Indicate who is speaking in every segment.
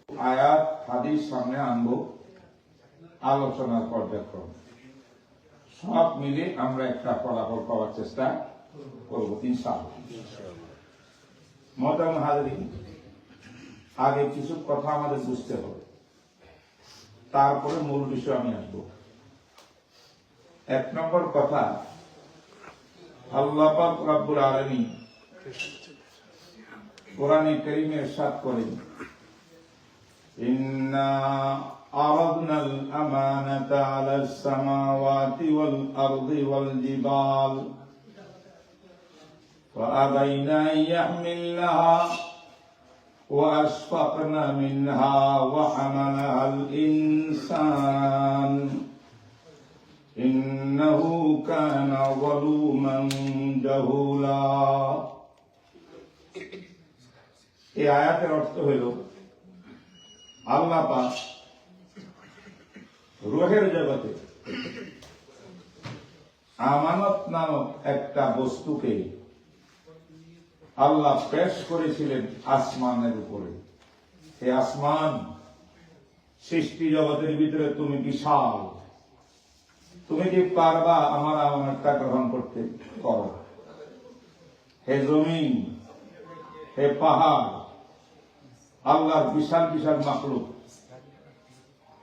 Speaker 1: আয়াত হাদিস সামনে আনবো, আলোচনার পর্যায়ক্রম সব মিলে আমরা একটা ফলাফল পাওয়ার চেষ্টা করবো ইনশাআল্লাহ। মোহতারাম হাজরিন, আগে কিছু কথা আমাদের বুঝতে হবে, তারপরে মূল বিষয় আমি আসবো। এক নম্বর কথা, আল্লাহ পাক রব্বুল আলামিন কোরআনে কারীমে ইরশাদ করেন, ইন্না আরাদনাল আমানাতা আলাস সামাওয়াতি ওয়াল আরদি ওয়াল জিবাল ফাআবাইনা ইয়াহমিলনাহা ওয়া আশফাকনা মিনহা ওয়া হামালাহাল ইনসান ইন্নাহু কানা যালুমান জাহুলা। এই আয়াতের অর্থ হইল, আল্লাহ পাক রূহের জগতে আমানত নামক একটা বস্তুকে আল্লাহ পেশ করেছিলেন আসমানের উপরে। এই আসমান সৃষ্টি জগতের ভিতরে তুমি বিশাল, তুমি কি পারবা আমার আমানতটা গ্রহণ করতে? করো। হে জমিন, হে পাহাড়, আল্লাহর বিশাল বিশাল মাখলুক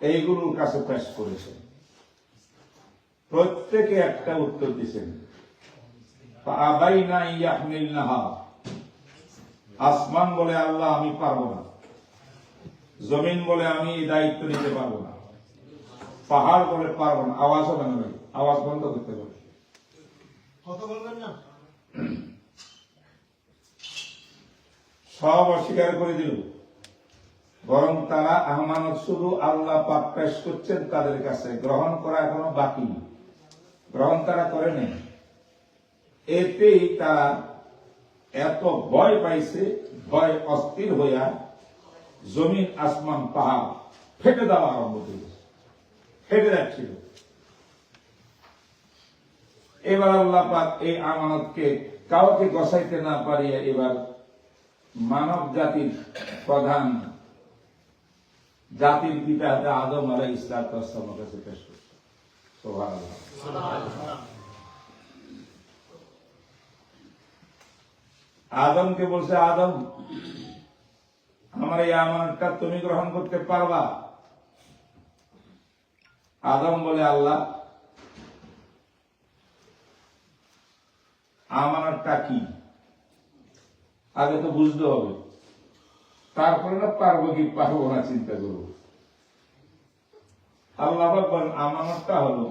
Speaker 1: এইগুলোর কাছে পেশ করেছেন। প্রত্যেকে একটা উত্তর দিচ্ছেন, ফাআবাইনা ইয়াহমিলনাহা। আসমান বলে আল্লাহ আমি পারবো না, জমিন বলে আমি এই দায়িত্ব নিতে পারবো না, পাহাড় বলে পারবো না। আওয়াজ হবে না, আওয়াজ বন্ধ করতে হবে, কথা বলবেন না। সব অস্বীকার করে দিল, বরং তারা আমানত শুধু আল্লাহ পাক পেশ করছেন তাদের কাছে, গ্রহণ করা এখনো বাকি, গ্রহণ তারা করে নেই। এতেই তারা এত ভয় পাইছে, ভয় অস্থির হইয়া জমিন আসমান পাহাড় ফেটে দেওয়া আরম্ভ করেছে, ফেটে যাচ্ছিল। এবার আল্লাহ পাক এই আমানতকে কাউকে গছাইতে না পারিয়া এবার মানব জাতির প্রধান জাতির পিতা আদম আলাইহিস সালামের কাছে পেশ করছে। সুবহানাল্লাহ। আদমকে বলছে, আদম আমার এই আমানতটা তুমি গ্রহণ করতে পারবা? আদম বলে, আল্লাহ আমানতটা কি আগে তো বুঝতে হবে, তারপরে না পারবো কি পারবো না চিন্তা করব। আল্লাহ বলেন আমানতটা হলো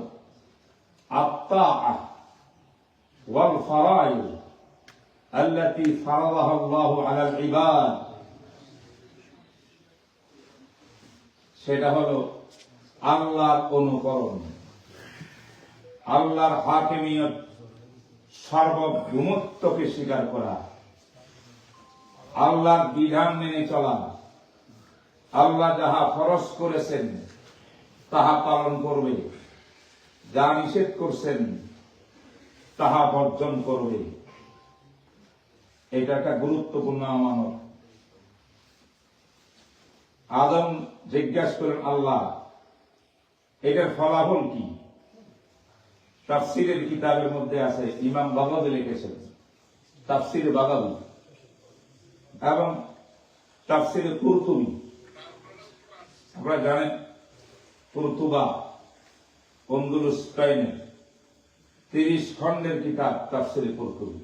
Speaker 1: আত-তাআহ ওয়াল ফারাইদ আল্লাতী ফারাদাহা আল্লাহু আলাল ইবাদ। সেটা হলো আল্লাহর অনুকরণ, আল্লাহর হাকিমিয়ত, সার্বভৌমত্বকে স্বীকার করা, আল্লাহর বিধান মেনে চলা, আল্লাহ যাহা ফরজ করেছেন তাহা পালন করবে, যা নিষেধ করছেন তাহা বর্জন করবে। এটা একটা গুরুত্বপূর্ণ আমানত। আদম জিজ্ঞাসা করেন, আল্লাহ এটার ফলাফল কি? তাফসীরের কিতাবের মধ্যে আছে, ইমাম বাগাবী লিখেছেন, তাফসীর বাগাবী এবং তাফসীরে কুরতুবী। আপনারা জানেন কুরতুবা আন্দালুস স্পেনের 30 খণ্ডের কিতাব তাফসীরে কুরতুবী।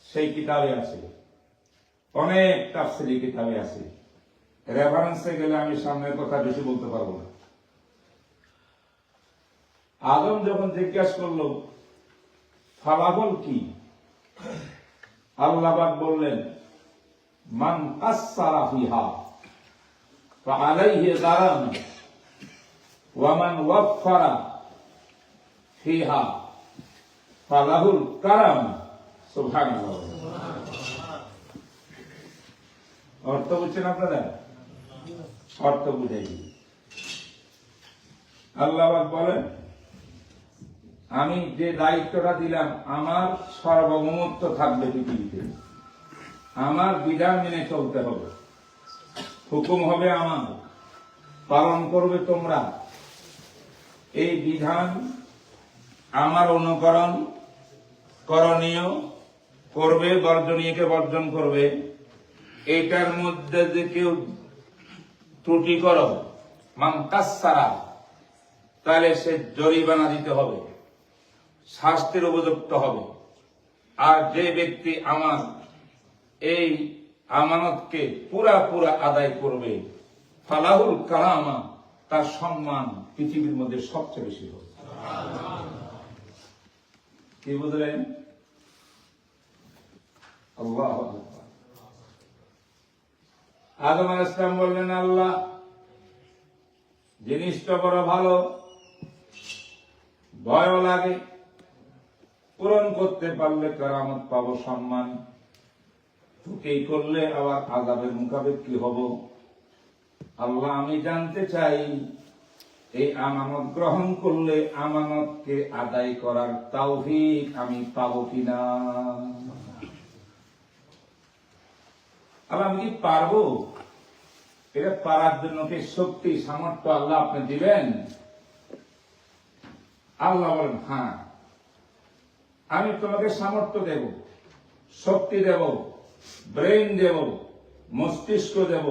Speaker 1: সেই কিতাবে আছে, অনেক তাফসীরি কিতাবে আছে। রেফারেন্সে গেলে আমি সামনের কথা বেশি বলতে পারবো না। আদম যখন জিজ্ঞাসা করলো ফলাফল কি, আল্লাহ পাক বললেন, মান কাসসারা ফিহা ফাআলাইহি গারাম ওয়া মান ওয়াফফারা ফিহা ফালাহুল কারাম। সুবহানাল্লাহ। অর্থ বুঝছেন আপনারা? অর্থ বুঝাই। আল্লাহ পাক বলেন, আমি যে দায়িত্বটা দিলাম, আমার সার্বভৌমত্ব থাকবে পৃথিবীতে, আমার বিধান মেনে চলতে হবে। হুকুম হবে আমার, পালন করবে তোমরা। এই বিধান আমার অনুকরণ করণীয়, করবে, বর্জনীয়কে বর্জন করবে। এটার মধ্যে যে কেউ ত্রুটি করো, মানকাসারা, তাহলে সে জরিমানা দিতে হবে, শাস্তির উপযুক্ত হবে। আর যে ব্যক্তি আমার এই আমানতকে পুরা আদায় করবে, ফালাহুল কারামা, তার সম্মান পৃথিবীর মধ্যে সবচেয়ে বেশি হবে। কি বুঝলেন? আল্লাহু আকবার। আদম আলাইহিস সালাম বললেন, আল্লাহ, জিনিসটা বড় ভালো, ভয়ও লাগে, পূরণ করতে পারলে কারামত পাবো, সম্মান, ত্রুটি করলে আবার আযাবের মুখাপেক্ষী হব। আল্লাহ, আমি জানতে চাই এই আমানত গ্রহণ করলে আমানতকে আদায় করার তৌফিক আমি পাবো কিনা। আল্লাহ, আমি কি পারবো? এটা পারার জন্য কি শক্তি সামর্থ্য আল্লাহ আপনি দিবেন? আল্লাহ বলেন, হ্যাঁ, আমি তোমাকে সামর্থ্য দেব, শক্তি দেব, ব্রেন দেব, মস্তিষ্ক দেব,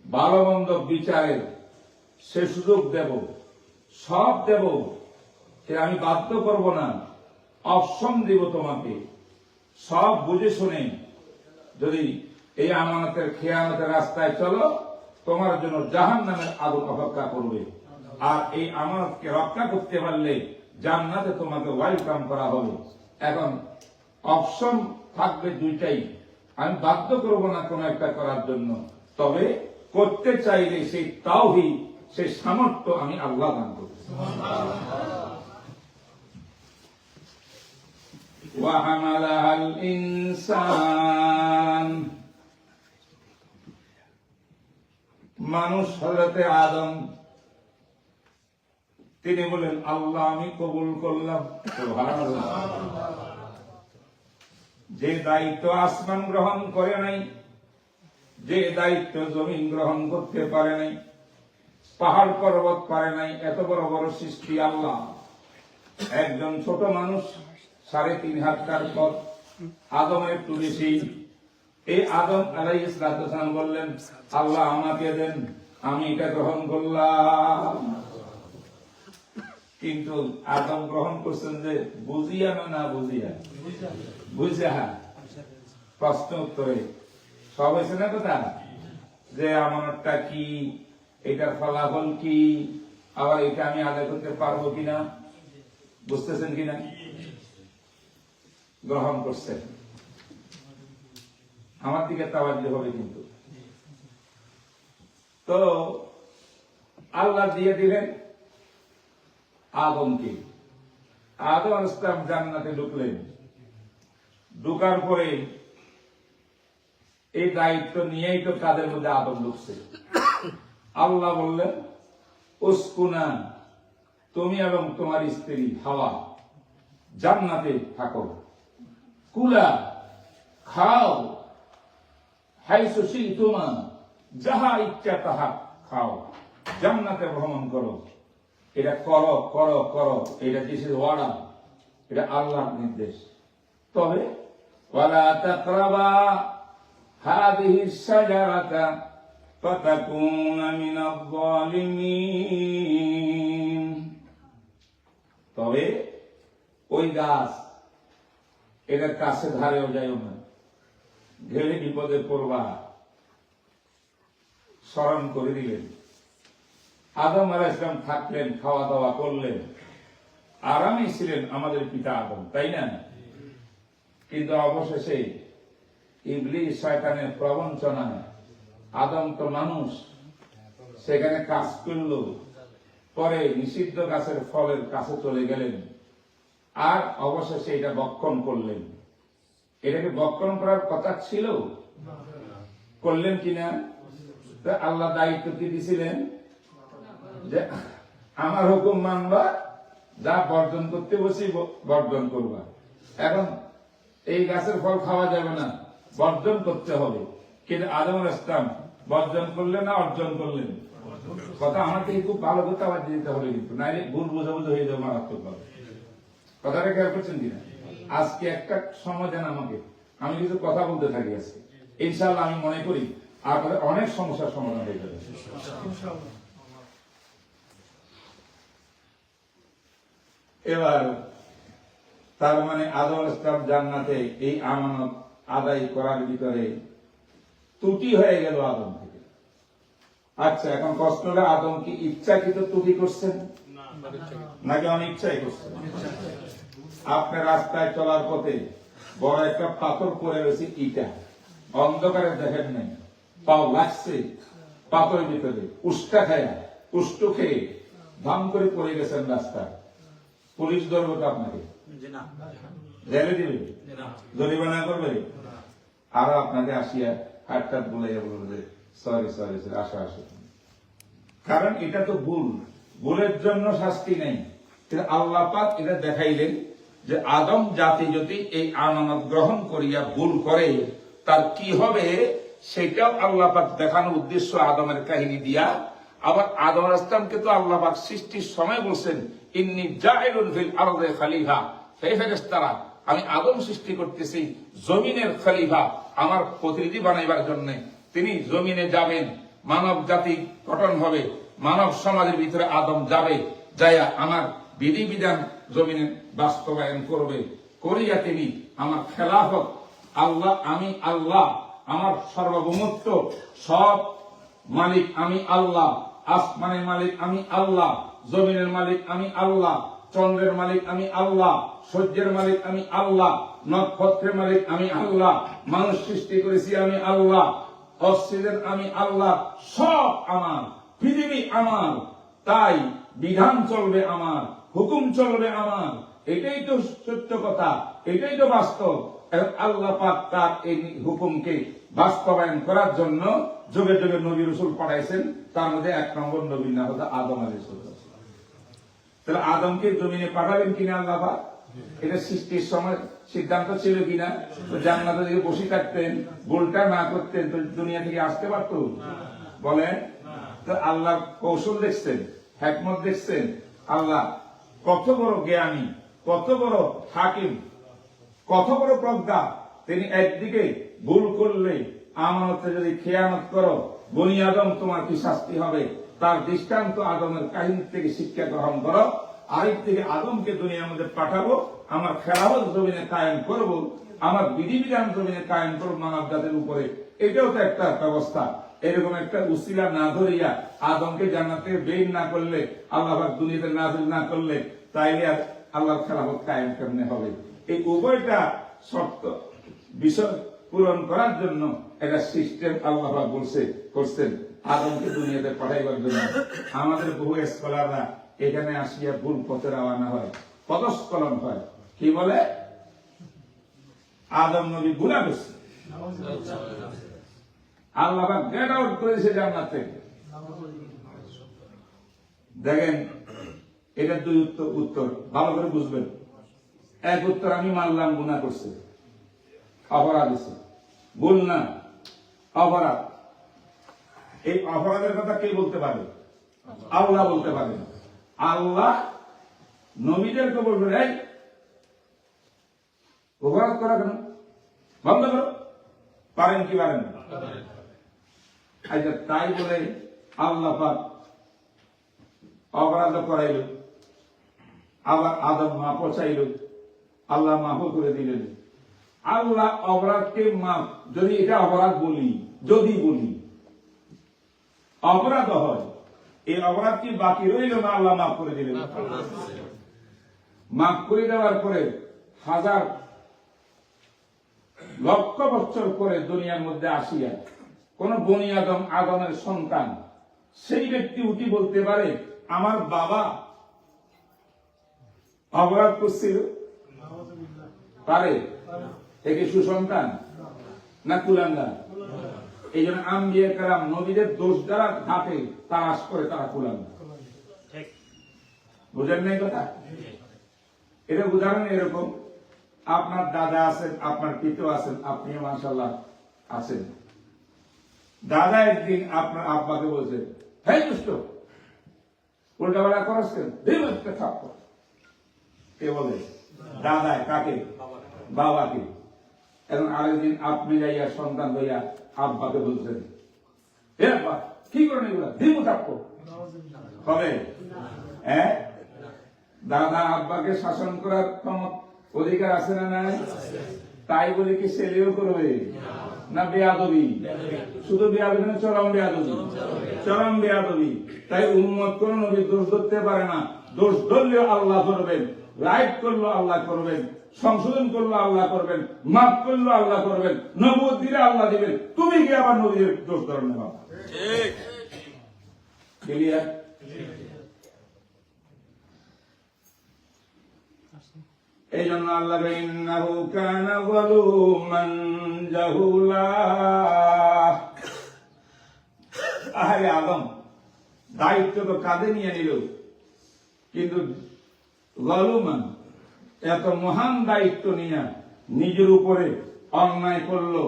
Speaker 1: ভালো মন্দ বিচারের সে সুযোগ দেব, সব দেব। সে আমি বাধ্য করব না, অপশন দিব তোমাকে। সব বুঝে শুনে যদি এই আমানতের খেয়ানতের রাস্তায় চলো, তোমার জন্য জাহান্নামের আগুন অপেক্ষা করবে। আর এই আমানতকে রক্ষা করতে পারলে জান্নাতে তোমাকে ওয়েলকাম করা হবে। এখন অপশন থাকবে দুইটাই, আমি বাধ্য করব না কোন একটা করার জন্য, তবে করতে চাইলে সেই তাওহীদ, সেই সামর্থ্য আমি আল্লাহ দান করব। ওয়া হামালাহাল ইনসান, মানুষ হযরতে আদম, তিনি বলেন, আল্লাহ, আমি কবুল করলাম। সুবহানাল্লাহ। যে দায়িত্ব আসমান গ্রহণ করে নাই, যে দায়িত্ব জমিন গ্রহণ করতে পারে নাই, পাহাড় পর্বত পারে নাই, এত বড় বড় সৃষ্টি আল্লাহ, একজন ছোট মানুষ 3.5 হাত পথ, আদম একটু বেশি। এই আদম আলাইহিস সালাম বললেন, আল্লাহ, আমাকে দেন, আমি এটা গ্রহণ করলাম। কিন্তু আদম গ্রহণ করছেন যে বুঝিয়া না বুঝিয়া? বুঝিয়া। প্রশ্ন উত্তরে সব হয়েছে না কথা, যে আমানতটা কি, এটার ফলাফল কি, আবার এটা আমি আদায় করতে পারবো কিনা, বুঝতেছেন কিনা? গ্রহণ করছেন। আমার দিকে তাওয়াজ্জুহ হবে কিন্তু। তো আল্লাহ দিয়ে দিলেন আদমকে। আদম আলাইহিস সালাম জান্নাতে ঢুকলেন। ঢুকার পরে এই দায়িত্ব নিয়েই তো তাদের মধ্যে আদম ঢুকছে। আল্লাহ বললেন, উসকুনা, তুমি এবং তোমার স্ত্রী হাওয়া জান্নাতে থাকো, কুলা, খাও, হাইসু শি'তুমা, যাহা ইচ্ছা তাহা খাও, জান্নাতে ভ্রমণ করো। এটা করো করো করো, এটা দিস ইজ অর্ডার, এটা আল্লাহর নির্দেশ। তবে ওয়ালা তাকরাবা হাদিহিস শাজারাতা ফাতাকুনা মিনাজ জালিমিন, তবে ওই গাছ, এটার কাছে ধারেও যাইও না, গেলে বিপদে পড়বা। স্মরণ করে দিলেন। আদম আলাইহিস সালাম থাকলেন, খাওয়া দাওয়া করলেন, আরামে ছিলেন আমাদের পিতা আদম, তাই না? কিন্তু অবশেষে ইবলিস শয়তানের প্রবঞ্চনায়, আদম তো মানুষ, সেখানে কাজ করলো, পরে নিষিদ্ধ গাছের ফলের কাছে চলে গেলেন, আর অবশেষে এটা ভক্ষণ করলেন। এটাকে ভক্ষণ করার কথা ছিল, করলেন কিনা? আল্লাহ দায়িত্ব কি দিছিলেন যে আমার হুকুম মানবা, যা বর্জন করতে বসি বর্জন করবা। এখন এই গাছের ফল খাওয়া যাবে না, বর্জন করতে হবে। কিন্তু আদম আলাইহিস সালাম বর্জন করলেন না অর্জন করলেন? কথা আমাকে খুব ভালো কথা আবার দিতে হবে, কিন্তু নাইলে ভুল বোঝাবুঝি হয়ে যাবে মারাত্মক ভাবে। কথাটা খেয়াল করছেন কিনা? আজকে একটা সময় দেন আমাকে, আমি কিছু কথা বলতে থাকি আজকে, ইনশাআল্লাহ আমি মনে করি আপনাদের অনেক সমস্যার সমাধান হয়ে যাবে। এবার তার মানে আদম আলাইহিস সালাম জান্নাতে এই আমানত আদায় করার ভিতরে ত্রুটি হয়ে গেল আদম থেকে। আচ্ছা, এখন প্রশ্ন হলো, আদম কি ইচ্ছাকৃত ত্রুটি করছেন নাকি অনিচ্ছাই করছেন? আপনার রাস্তায় চলার পথে বড় একটা পাথর পড়ে রয়েছে, ইটা অন্ধকারে দেখেন নাই, পাও লাগছে পাথরের ভিতরে, উষ্টা খায়া উষ্টু খেয়ে ধাম করে পড়ে গেছেন রাস্তায়, পুলিশ ধরবে তো আপনাকে? জেলে দিবে? জরিমানা করবে? আর আপনাকে আসিয়া হাতটা বুলাইয়া বলবে সরি সরি সরি, আসো আসো। কারণ এটা তো ভুল, ভুলের জন্য শাস্তি নেই। আল্লাহ পাক এটা দেখাইলেন যে আদম জাতি যদি এই আমানত গ্রহণ করিয়া ভুল করে তার কি হবে, সেটাও আল্লাহ পাক দেখানোর উদ্দেশ্য আদমের কাহিনী দিয়া। আবার আদম আলাইহিস সালামকে তো আল্লাহ পাক সৃষ্টির সময় বলছেন, ইন্নী জাইলুন ফিল আরদি খলিফা, হে ফেরেশতারা, আমি আদম সৃষ্টি করতেছি জমিনের খলিফা, আমার প্রতিনিধি বানাইবার জন্য। তিনি জমিনে যাবেন, মানব জাতি গঠন হবে, মানব সমাজের ভিতরে আদম যাবে, যাইয়া আমার বিধিবিধান জমিনে বাস্তবায়ন করবে, করিয়া তিনি আমার খেলাফত, আল্লাহ আমি আল্লাহ, আমার সার্বভৌমত্ব, সব মালিক আমি আল্লাহ, আসমানের মালিক আমি আল্লাহ, জমিনের মালিক আমি আল্লাহ, চন্দ্রের মালিক আমি আল্লাহ, সূর্যের মালিক আমি আল্লাহ, নক্ষত্রের মালিক আমি আল্লাহ, মানুষ সৃষ্টি করেছি আমি আল্লাহ, অক্সিজেন আমি আল্লাহ, সব আমার, পৃথিবী আমার, তাই বিধান চলবে আমার, হুকুম চলবে আমার। এটাই তো সত্য কথা, এটাই তো বাস্তব। আল্লাহ পাক তার এই হুকুমকে বাস্তবায়ন করার জন্য যুগে যুগে নবী রাসূল পাঠাইছেন। তার মধ্যে এক নম্বর নবীর নাম হলো আদম আলাইহিস সালাম। তাহলে আদমকে জমিনে পাঠাবেন কিনা আল্লাহ পাক, এটা সৃষ্টির সময় সিদ্ধান্ত ছিল কিনা? জান্নাতে যদি বসে থাকতেন, ভুলটা না করতেন, তো দুনিয়া থেকে আসতে পারতো? বলেন তো। আল্লাহ কৌশল দেখছেন, হিকমত দেখছেন। আল্লাহ কত বড় জ্ঞানী, কত বড় হাকিম, কত বড় প্রজ্ঞা। তিনি একদিকে ভুল করলে, আমানতে যদি খেয়ানত করো, বনি আদম তোমার কি শাস্তি হবে, তার দৃষ্টান্ত আদমের কাহিনী থেকে শিক্ষা গ্রহণ করো। আরেক থেকে আদমকে দুনিয়ার মধ্যে পাঠাবো, আমার খেলাফত জমিনে কায়েম করব, আমার বিধিবিধান জমিনে কায়েম করব মানব জাতির উপরে। এটাও তো একটা ব্যবস্থা। এরকম একটা উসিলা না ধরিয়া আদমকে জান্নাত থেকে বের না করলে, আল্লাহ পাক দুনিয়াতে নাযিল না করলে, তাইলে আর আল্লাহর খেলাফত কায়েম কেমনে হবে? এই উভয়টা শর্ত বিষয় পূরণ করার জন্য একটা সিস্টেম আল্লাহ পাক করছেন আদমকে দুনিয়াতে পাঠাইবার জন্য। আমাদের বহু স্কলাররা এখানে আসিয়া ভুল পথে রওনা হয়, পদস্খলন হয়। কি বলে? আদম নবী গুনাহ করছে, আল্লাহ পাক গেট আউট করেছে জান্নাত থেকে। দেখেন, এটা দুই উত্তর ভালো করে বুঝবেন। এক উত্তর, আমি মানলাম গুনাহ করছে, অপরাধ হয়েছে, ভুল না, অপরাধ। এই অপরাধের কথা কে বলতে পারে? আল্লাহ বলতে পারে। আল্লাহ নবীদেরকে বলবেন, এই অপরাধ করা কেন, বন্ধ করো। পারেন কি পারেন না? আচ্ছা, তাই বলে আল্লাহ পাক অপরাধ করাইল, আবার আদম মাফ চাইল, আল্লাহ মাফ করে দিলেন। আল্লাহ অপরাধকে মাফ, যদি এটা অপরাধ বলি, যদি বলি অপরাধ হয়, এই অপরাধ কি বাকি রইল না আল্লাহ মাফ করে দিলেন? মাফ করে দেওয়ার পরে হাজার লক্ষ বছর পরে দুনিয়ার মধ্যে আসিয়া কোন বনি আদম, আদমের সন্তান, সেই ব্যক্তি উঠি বলতে পারে আমার বাবা অপরাধ করছিল? পারে? একে সুসন্তান না কুলাঙ্গার? এই জন্য আম্বিয়া কেরাম নবীদের দোষ যারা থাকে তালাশ করে, তারা কুলাঙ্গার। বুঝেন নাই কথা? এটা উদাহরণ এরকম, আপনার দাদা আছেন, আপনার পিতা আছেন, আপনিও মাশাআল্লাহ আছেন, দাদা একদিন আপনার আব্বাকে বলছে, হ্যাঁ দুষ্ট, উল্টাপাল্টা করাচ্ছেন, একটা থাপ্পড়। কে বলে? দাদায়। কাকে? বাবাকে। এবং আরেকদিন আপনি যাইয়া সন্তান হইয়া আব্বাকে বলছেন, হে আব্বা কি করেন এগুলা, দিব থাপ্পড় হবে? হ্যাঁ, দাদা আব্বাকে শাসন করার অধিকার আছে না নাই? তাই বলে কি ছেলেও করবে না বেয়াদবি? শুধু বেয়াদবি না, চরম বেয়াদবি, চরম বেয়াদবি। তাই উম্মত কোন নবীর দোষ ধরতে পারে না। দোষ ধরলেও আল্লাহ ধরবেন, রাইট করলো আল্লাহ করবেন, সংশোধন করলো আল্লাহ করবেন, মাফ করলো আল্লাহ করবেন, নবুয়ত দিলে আল্লাহ দিবেন। তুমি কি আবার নবীর দোষ ধরেন না? ক্লিয়ার? এই জন্য আল্লাহ ইন্নাহু কানা যালুমান জাহুলা। আরে আদম দায়িত্ব তো কাঁধে নিয়ে নিল, কিন্তু যালুমান এত মহান দায়িত্ব নিয়ে নিজের উপরে অন্যায় করলো।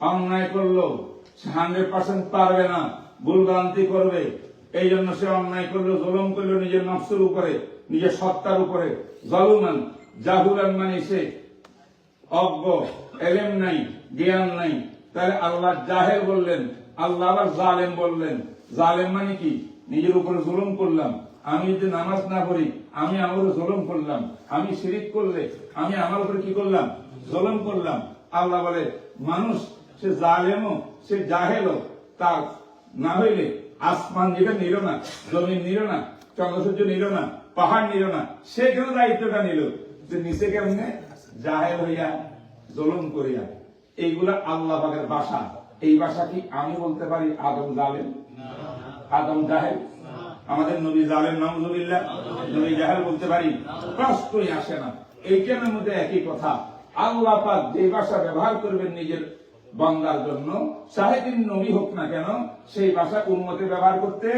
Speaker 1: 100% পারবে না, ভুলভ্রান্তি করবে। এই জন্য সে অন্যায় করলো, জুলুম করলো নিজের নফসের উপরে, নিজের সত্তার উপরে। যালুমান জাহুলান মানে সে অজ্ঞ, এলেম নাই, জ্ঞান নাই। তাহলে আল্লাহ জাহেল বললেন, আল্লাহ আবার জালেম বললেন। জালেম মানে কি? নিজের উপরে জুলুম করলাম। আমি যদি নামাজ না পড়ি আমি আমার উপরে জুলুম করলাম। আমি শিরিক করলে আমি আমার উপরে কি করলাম? জুলুম করলাম। আল্লাহ বলে মানুষ সে জালেমও, সে জাহেলও, তার না হইলে আসমান যেটা নিল না, জমিন নিল না, চন্দ্রসূর্য নিল না, পাহাড় নিল না, সে কেন দায়িত্বটা নিল? যে নিচে কেমনে জাহেল হইয়া জুলুম করিয়া। এইগুলা আল্লাহ পাকের ভাষা। এই ভাষা কি আমি বলতে পারি আদম জালেম, আদম জাহেল? আমাদের নবী জালেম নাউজুবিল্লাহ, নবী জাহেল বলতে পারি? প্রশ্নই আসে না। এইখানের মধ্যে একই কথা। আল্লাহ পাক যে ভাষা ব্যবহার করবেন নিজের বান্দার জন্য, চাহে তিনি নবী হোক না কেন, সেই ভাষা উম্মতে ব্যবহার করতে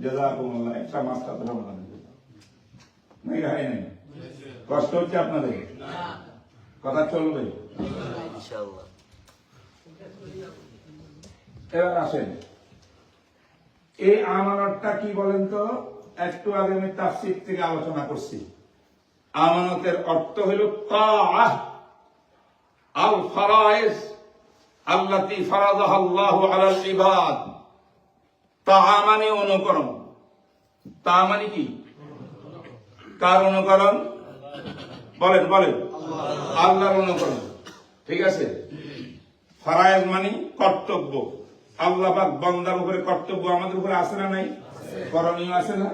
Speaker 1: জাযাকুমুল্লাহ। একটা মাস্টার ধর্ম নাই, হয় নাই? কষ্ট হচ্ছে আপনাদের? কথা চলবে ইনশাআল্লাহ। এবার আসেন, এই আমানতটা কি বলেন তো? একটু আগে আমি তাফসীর থেকে আলোচনা করছি। আমানতের অর্থ হলো তাআহ আল ফারায়েজ আল্লাতী ফারাযাহা আল্লাহু আলাল ইবাদ। তাআ মানে অনুকরণ। তা মানে কি? কার অনুকরণ? বলেন বলেন। আল্লাহর অনুকরণ। ঠিক আছে। ফারায়েজ মানে কর্তব্য। আল্লাহ পাক বান্দার উপরে কর্তব্য আমাদের উপরে আছে না নাই? করণীয় আছে না?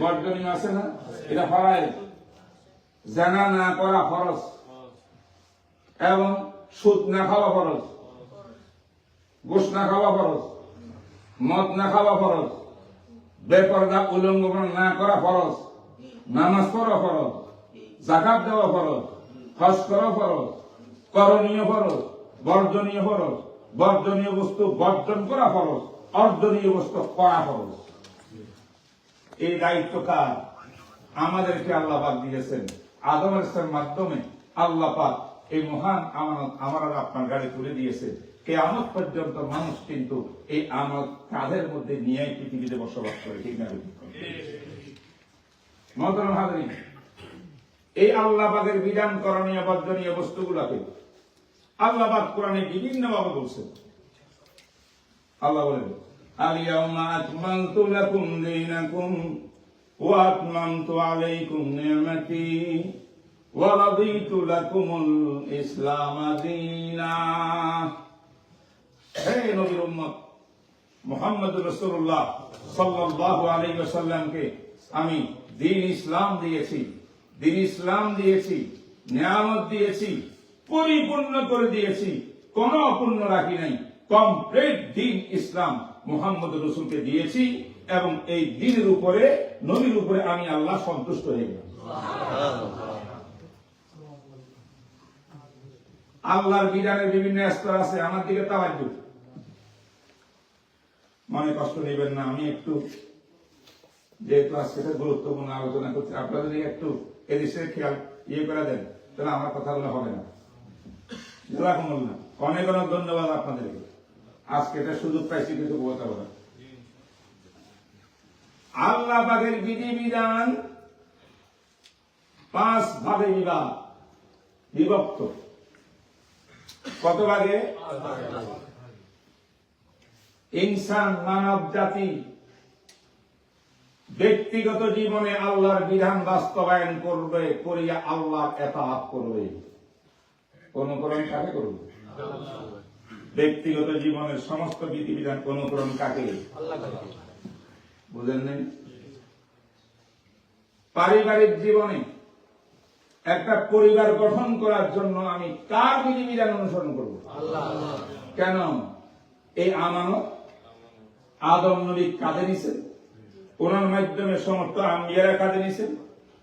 Speaker 1: বর্জনীয় আছে না? এটা ফারায়েজ। জানা না করা ফরজ, এবং সুদ না খাওয়া ফরজ, ঘুষ না খাওয়া ফরজ, মদ না খাওয়া ফরজ, বেপরদা উলঙ্গ না করা ফরজ, নামাজ পড়া ফরজ, যাকাত দেওয়া ফরজ, হজ করা ফরজ, করণীয় ফরজ, বর্জনীয় ফরজ, বর্জনীয় বস্তু বর্জন করা ফরজ, অর্জনীয় বস্তু করা ফরজ। এই দায়িত্ব কার? আমাদেরকে আল্লাহ পাক দিয়েছেন। আদম আলাইহিস মাধ্যমে আল্লাহ পাক এই মহান আমানত আমার আর আপনার গাড়ি তুলে দিয়েছে। কিয়ামত পর্যন্ত মানুষ কিন্তু এই আমানত কাঁধের মধ্যে নিয়ে পৃথিবীতে বসবাস করে। ঠিক না? মুহতারাম হাজরিন, এই আল্লাহ পাকের বিধান করণীয় বর্জনীয় বস্তুগুলোকে আল্লাহ পাক কোরআনে বিভিন্ন ভাবে বলছেন। আল্লাহ বলেন, আল ইয়াউমা আকমালতু লাকুম দীনাকুম ওয়া আতমামতু আলাইকুম নি'মাতি ওয়া রাদিতু লাকুমুল ইসলাম দীনা। হে নবীর উম্মত মুহাম্মদুর রাসূলুল্লাহ সাল্লাল্লাহু আলাইহি ওয়াসাল্লামকে আমি দ্বীন ইসলাম দিয়েছি, দ্বীন ইসলাম দিয়েছি, নিয়ামত দিয়েছি, পরিপূর্ণ করে দিয়েছি, কোন অপূর্ণ রাখি নাই। কমপ্লিট দ্বীন ইসলাম মুহাম্মদ রাসূলকে দিয়েছি, এবং এই দ্বীনের উপরে, নবীর উপরে আমি আল্লাহ সন্তুষ্ট হয়ে গেলাম। আল্লাহর বিধানের বিভিন্ন স্তর আছে। আমার দিকে তাওয়াজ্জু, মনে কষ্ট নেবেন না। আমি একটু যেহেতু আজকে গুরুত্বপূর্ণ আলোচনা করছি, আপনাদের দিকে একটু এদিকে খেয়াল করে দেন, তাহলে আমার কথাগুলো হবে না। জাযাকুমুল্লাহ। অনেক অনেক ধন্যবাদ আপনাদেরকে। আজকে এটা সুযোগ পাইছি কিছু বলতে পারে। আল্লাহ পাকের বিধিবিধান 5 ভাগে বিভক্ত। কত ভাগে? ইনসান মানব জাতি ব্যক্তিগত জীবনে আল্লাহর বিধান বাস্তবায়ন করবে, করিয়া আল্লাহর ইতাআত করবে। অনুকরণ কাকে করবে? ব্যক্তিগত জীবনের সমস্ত বিধিবিধান অনুকরণ কাকে? আল্লাহকে। বুঝেন নাই? পারিবারিক জীবনে একটা পরিবার গঠন করার জন্য আমি কার বিধিবিধান অনুসরণ করব? আল্লাহ। কেন? এই আমানত আদম নবী কাঁধে নিছেন, ওনার মাধ্যমে সমস্ত আম্বিয়ারা কাঁধে নিছেন।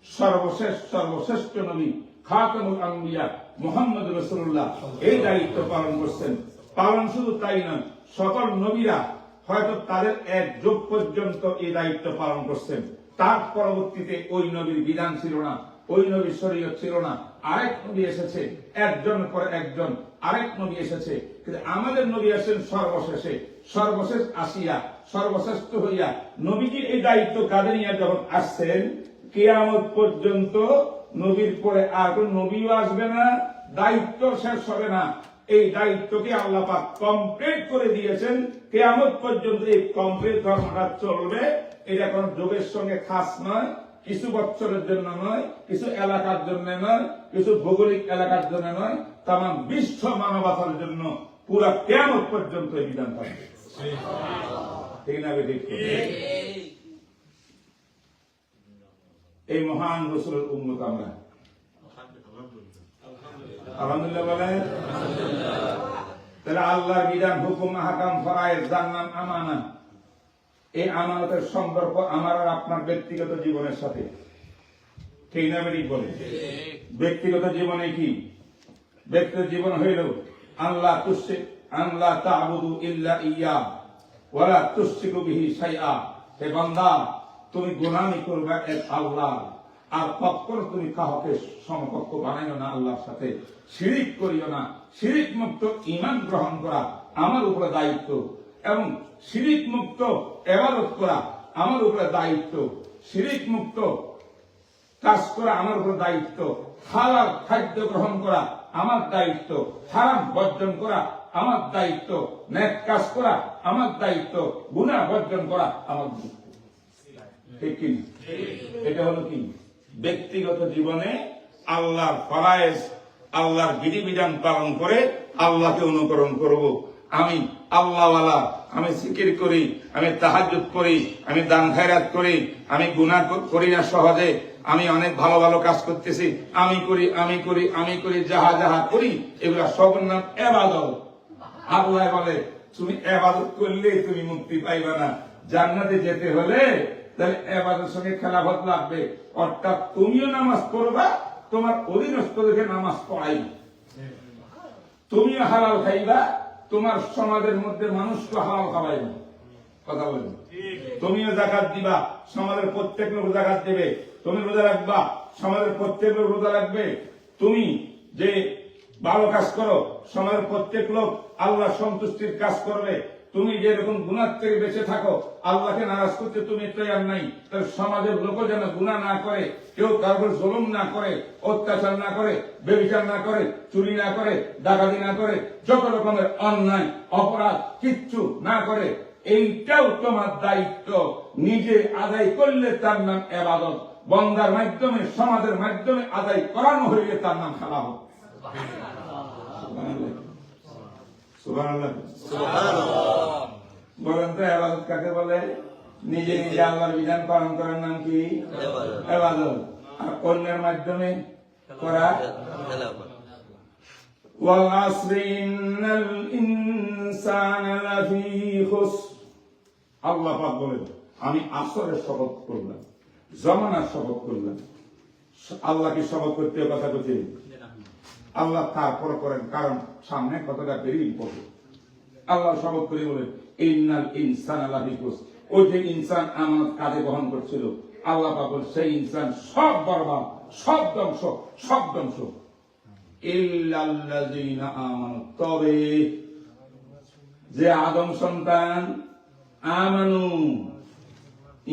Speaker 1: সর্বশ্রেষ্ঠ নবী খাতামুল আম্বিয়া মুহাম্মদ রাসূলুল্লাহ এই দায়িত্ব পালন করছেন। পালন শুধু তাই নয়, সকল নবীরা হয়তো তাদের এক যুগ পর্যন্ত এই দায়িত্ব পালন করছেন। তার পরবর্তীতে ওই নবীর বিধান ছিল না, ওই নবীর শরীয়ত ছিল না, আরেক নবী এসেছে, একজন পর একজন আরেক নবী এসেছে। কিন্তু আমাদের নবী আসেন সর্বশেষে, সর্বশেষ আসিয়া সর্বশ্রেষ্ঠ হইয়া নবীজি এই দায়িত্ব কাঁধে নিয়ে যখন আসছেন, কিয়ামত পর্যন্ত নবীর পরে আর কোন নবীও আসবে না, দায়িত্ব শেষ হবে না। এই দায়িত্বকে আল্লাহ পাক কমপ্লিট করে দিয়েছেন। কিয়ামত পর্যন্ত এই কমপ্লিট ধর্মটা চলবে। এটা কোন যুগের সঙ্গে খাস নয়, কিছু বছরের জন্য নয়, কিছু এলাকার জন্য নয়, কিছু ভৌগোলিক এলাকার জন্য নয়, তাম বিশ্ব মানবতার জন্য পুরা কিয়ামত পর্যন্ত এই বিধান থাকবে। ঠিক না? ঠিক। এই মহান রাসূলের উম্মত আমরা আলহামদুলিল্লাহ বলেন। তাহলে আল্লাহর বিধান, হুকুম, আহকাম, ফরায়েজ, যার নাম আমানত, এই আমানতের সম্পর্ক আমার আর আপনার ব্যক্তিগত জীবনের সাথে। ঠিক না? ঠিক বলে। ব্যক্তিগত জীবনে কি? ব্যক্তিগত জীবন হইল আল্লাহ তা'বুদু ইল্লা ইয়্যা ওয়া লা তুশরিকু বিহি শাইআ। হে বান্দা, তুমি গোলামি করবে এক আল্লাহ, আর কখনো তুমি কাউকে সমকক্ষ বানাইও না আল্লাহর সাথে, শিরিক করিও না। শিরিক মুক্ত ঈমান গ্রহণ করা আমার উপরে দায়িত্ব, এবং শিরিক মুক্ত ইবাদত করা আমার উপরে দায়িত্ব। শিরিক মুক্ত কাজ করা আমার উপরে দায়িত্ব। হালাল খাদ্য গ্রহণ করা আমার দায়িত্ব। হারাম বর্জন করা আমার দায়িত্ব। নেক কাজ করা আমার দায়িত্ব। গুনাহ বর্জন করা আমার দায়িত্ব। ঠিক কি? এটা হলো কি? ব্যক্তিগত জীবনে আল্লাহর ফরায়েজ, আল্লাহর বিধিবিধান পালন করে আল্লাহকে অনুকরণ করব। আমি আল্লাহওয়ালা, আমি জিকির করি, আমি তাহাজ্জুদ করি, আমি দান খায়রাত করি, আমি গুনাহ করি না সহজে, আমি অনেক ভালো ভালো কাজ করতেছি, আমি করি যাহা যাহা করি, এগুলা সব নাম ইবাদত। আল্লাহ বলে তুমি ইবাদত করলে তুমি মুক্তি পাইবা না, জান্নাতে যেতে হলে তাহলে ইবাদতের সঙ্গে খেলাফত লাগবে। অর্থাৎ তুমিও নামাজ পড়বা, তোমার অধীনস্থদেরকে নামাজ পড়াইবা, তুমিও হালাল খাইবা, তোমার সমাজের মধ্যে মানুষকে হালাল খাওয়াইবা। কথা বলবে। তুমিও যাকাত দিবা, সমাজের প্রত্যেক লোক যাকাত দেবে। তুমি রোজা রাখবা, সমাজের প্রত্যেক লোক রোজা রাখবে। তুমি যে ভালো কাজ করো, সমাজের প্রত্যেক লোক আল্লাহ সন্তুষ্টির কাজ করবে। তুমি যেরকম গুনাহ থেকে বেঁচে থাকো, আল্লাহকে নারাজ করতে তুমি তৈয়ার নাই, তাহলে সমাজের লোক যেন গুনাহ না করে, কেউ কারোর জুলুম না করে, অত্যাচার না করে, ব্যভিচার না করে, চুরি না করে, ডাকাতি না করে, যত রকমের অন্যায় অপরাধ কিচ্ছু না করে, এইটাও তোমার দায়িত্ব। নিজে আদায় করলে তার নাম ইবাদত, বন্দার মাধ্যমে সমাজের মাধ্যমে আদায় করানো হইলে তার নাম খেলাফত। সুবহানাল্লাহ। বলেন তো ইবাদত কাকে বলে? নিজে নিজে আল্লাহর বিধান পালন করার নাম কি? ইবাদত। আর অন্যের মাধ্যমে করা ওয়াল আসরি ইন্নাল ইনসানা লাফি খুসর। আল্লাহ পাক বলেন আমি আসরের শপথ করলাম, জমানার শপথ করলাম। আল্লাহ কি শপথ করতে কথা বলতে? আল্লাহ তারপর করেন, কারণ সামনে কতটা ভেরি ইম্পর্টেন্ট। আল্লাহ শপথ করে বলেন ইন্নাল ইনসানা লাফি খুসর। ওই যে ইনসান আমানত কাঁধে বহন করছিল, আল্লাহ পাক বলেন সেই ইনসান সব বরবাদ, সব ধ্বংস, সব ধ্বংস। ইল্লাল্লাযীনা আমানু, তবে যে আদম সন্তান আমানু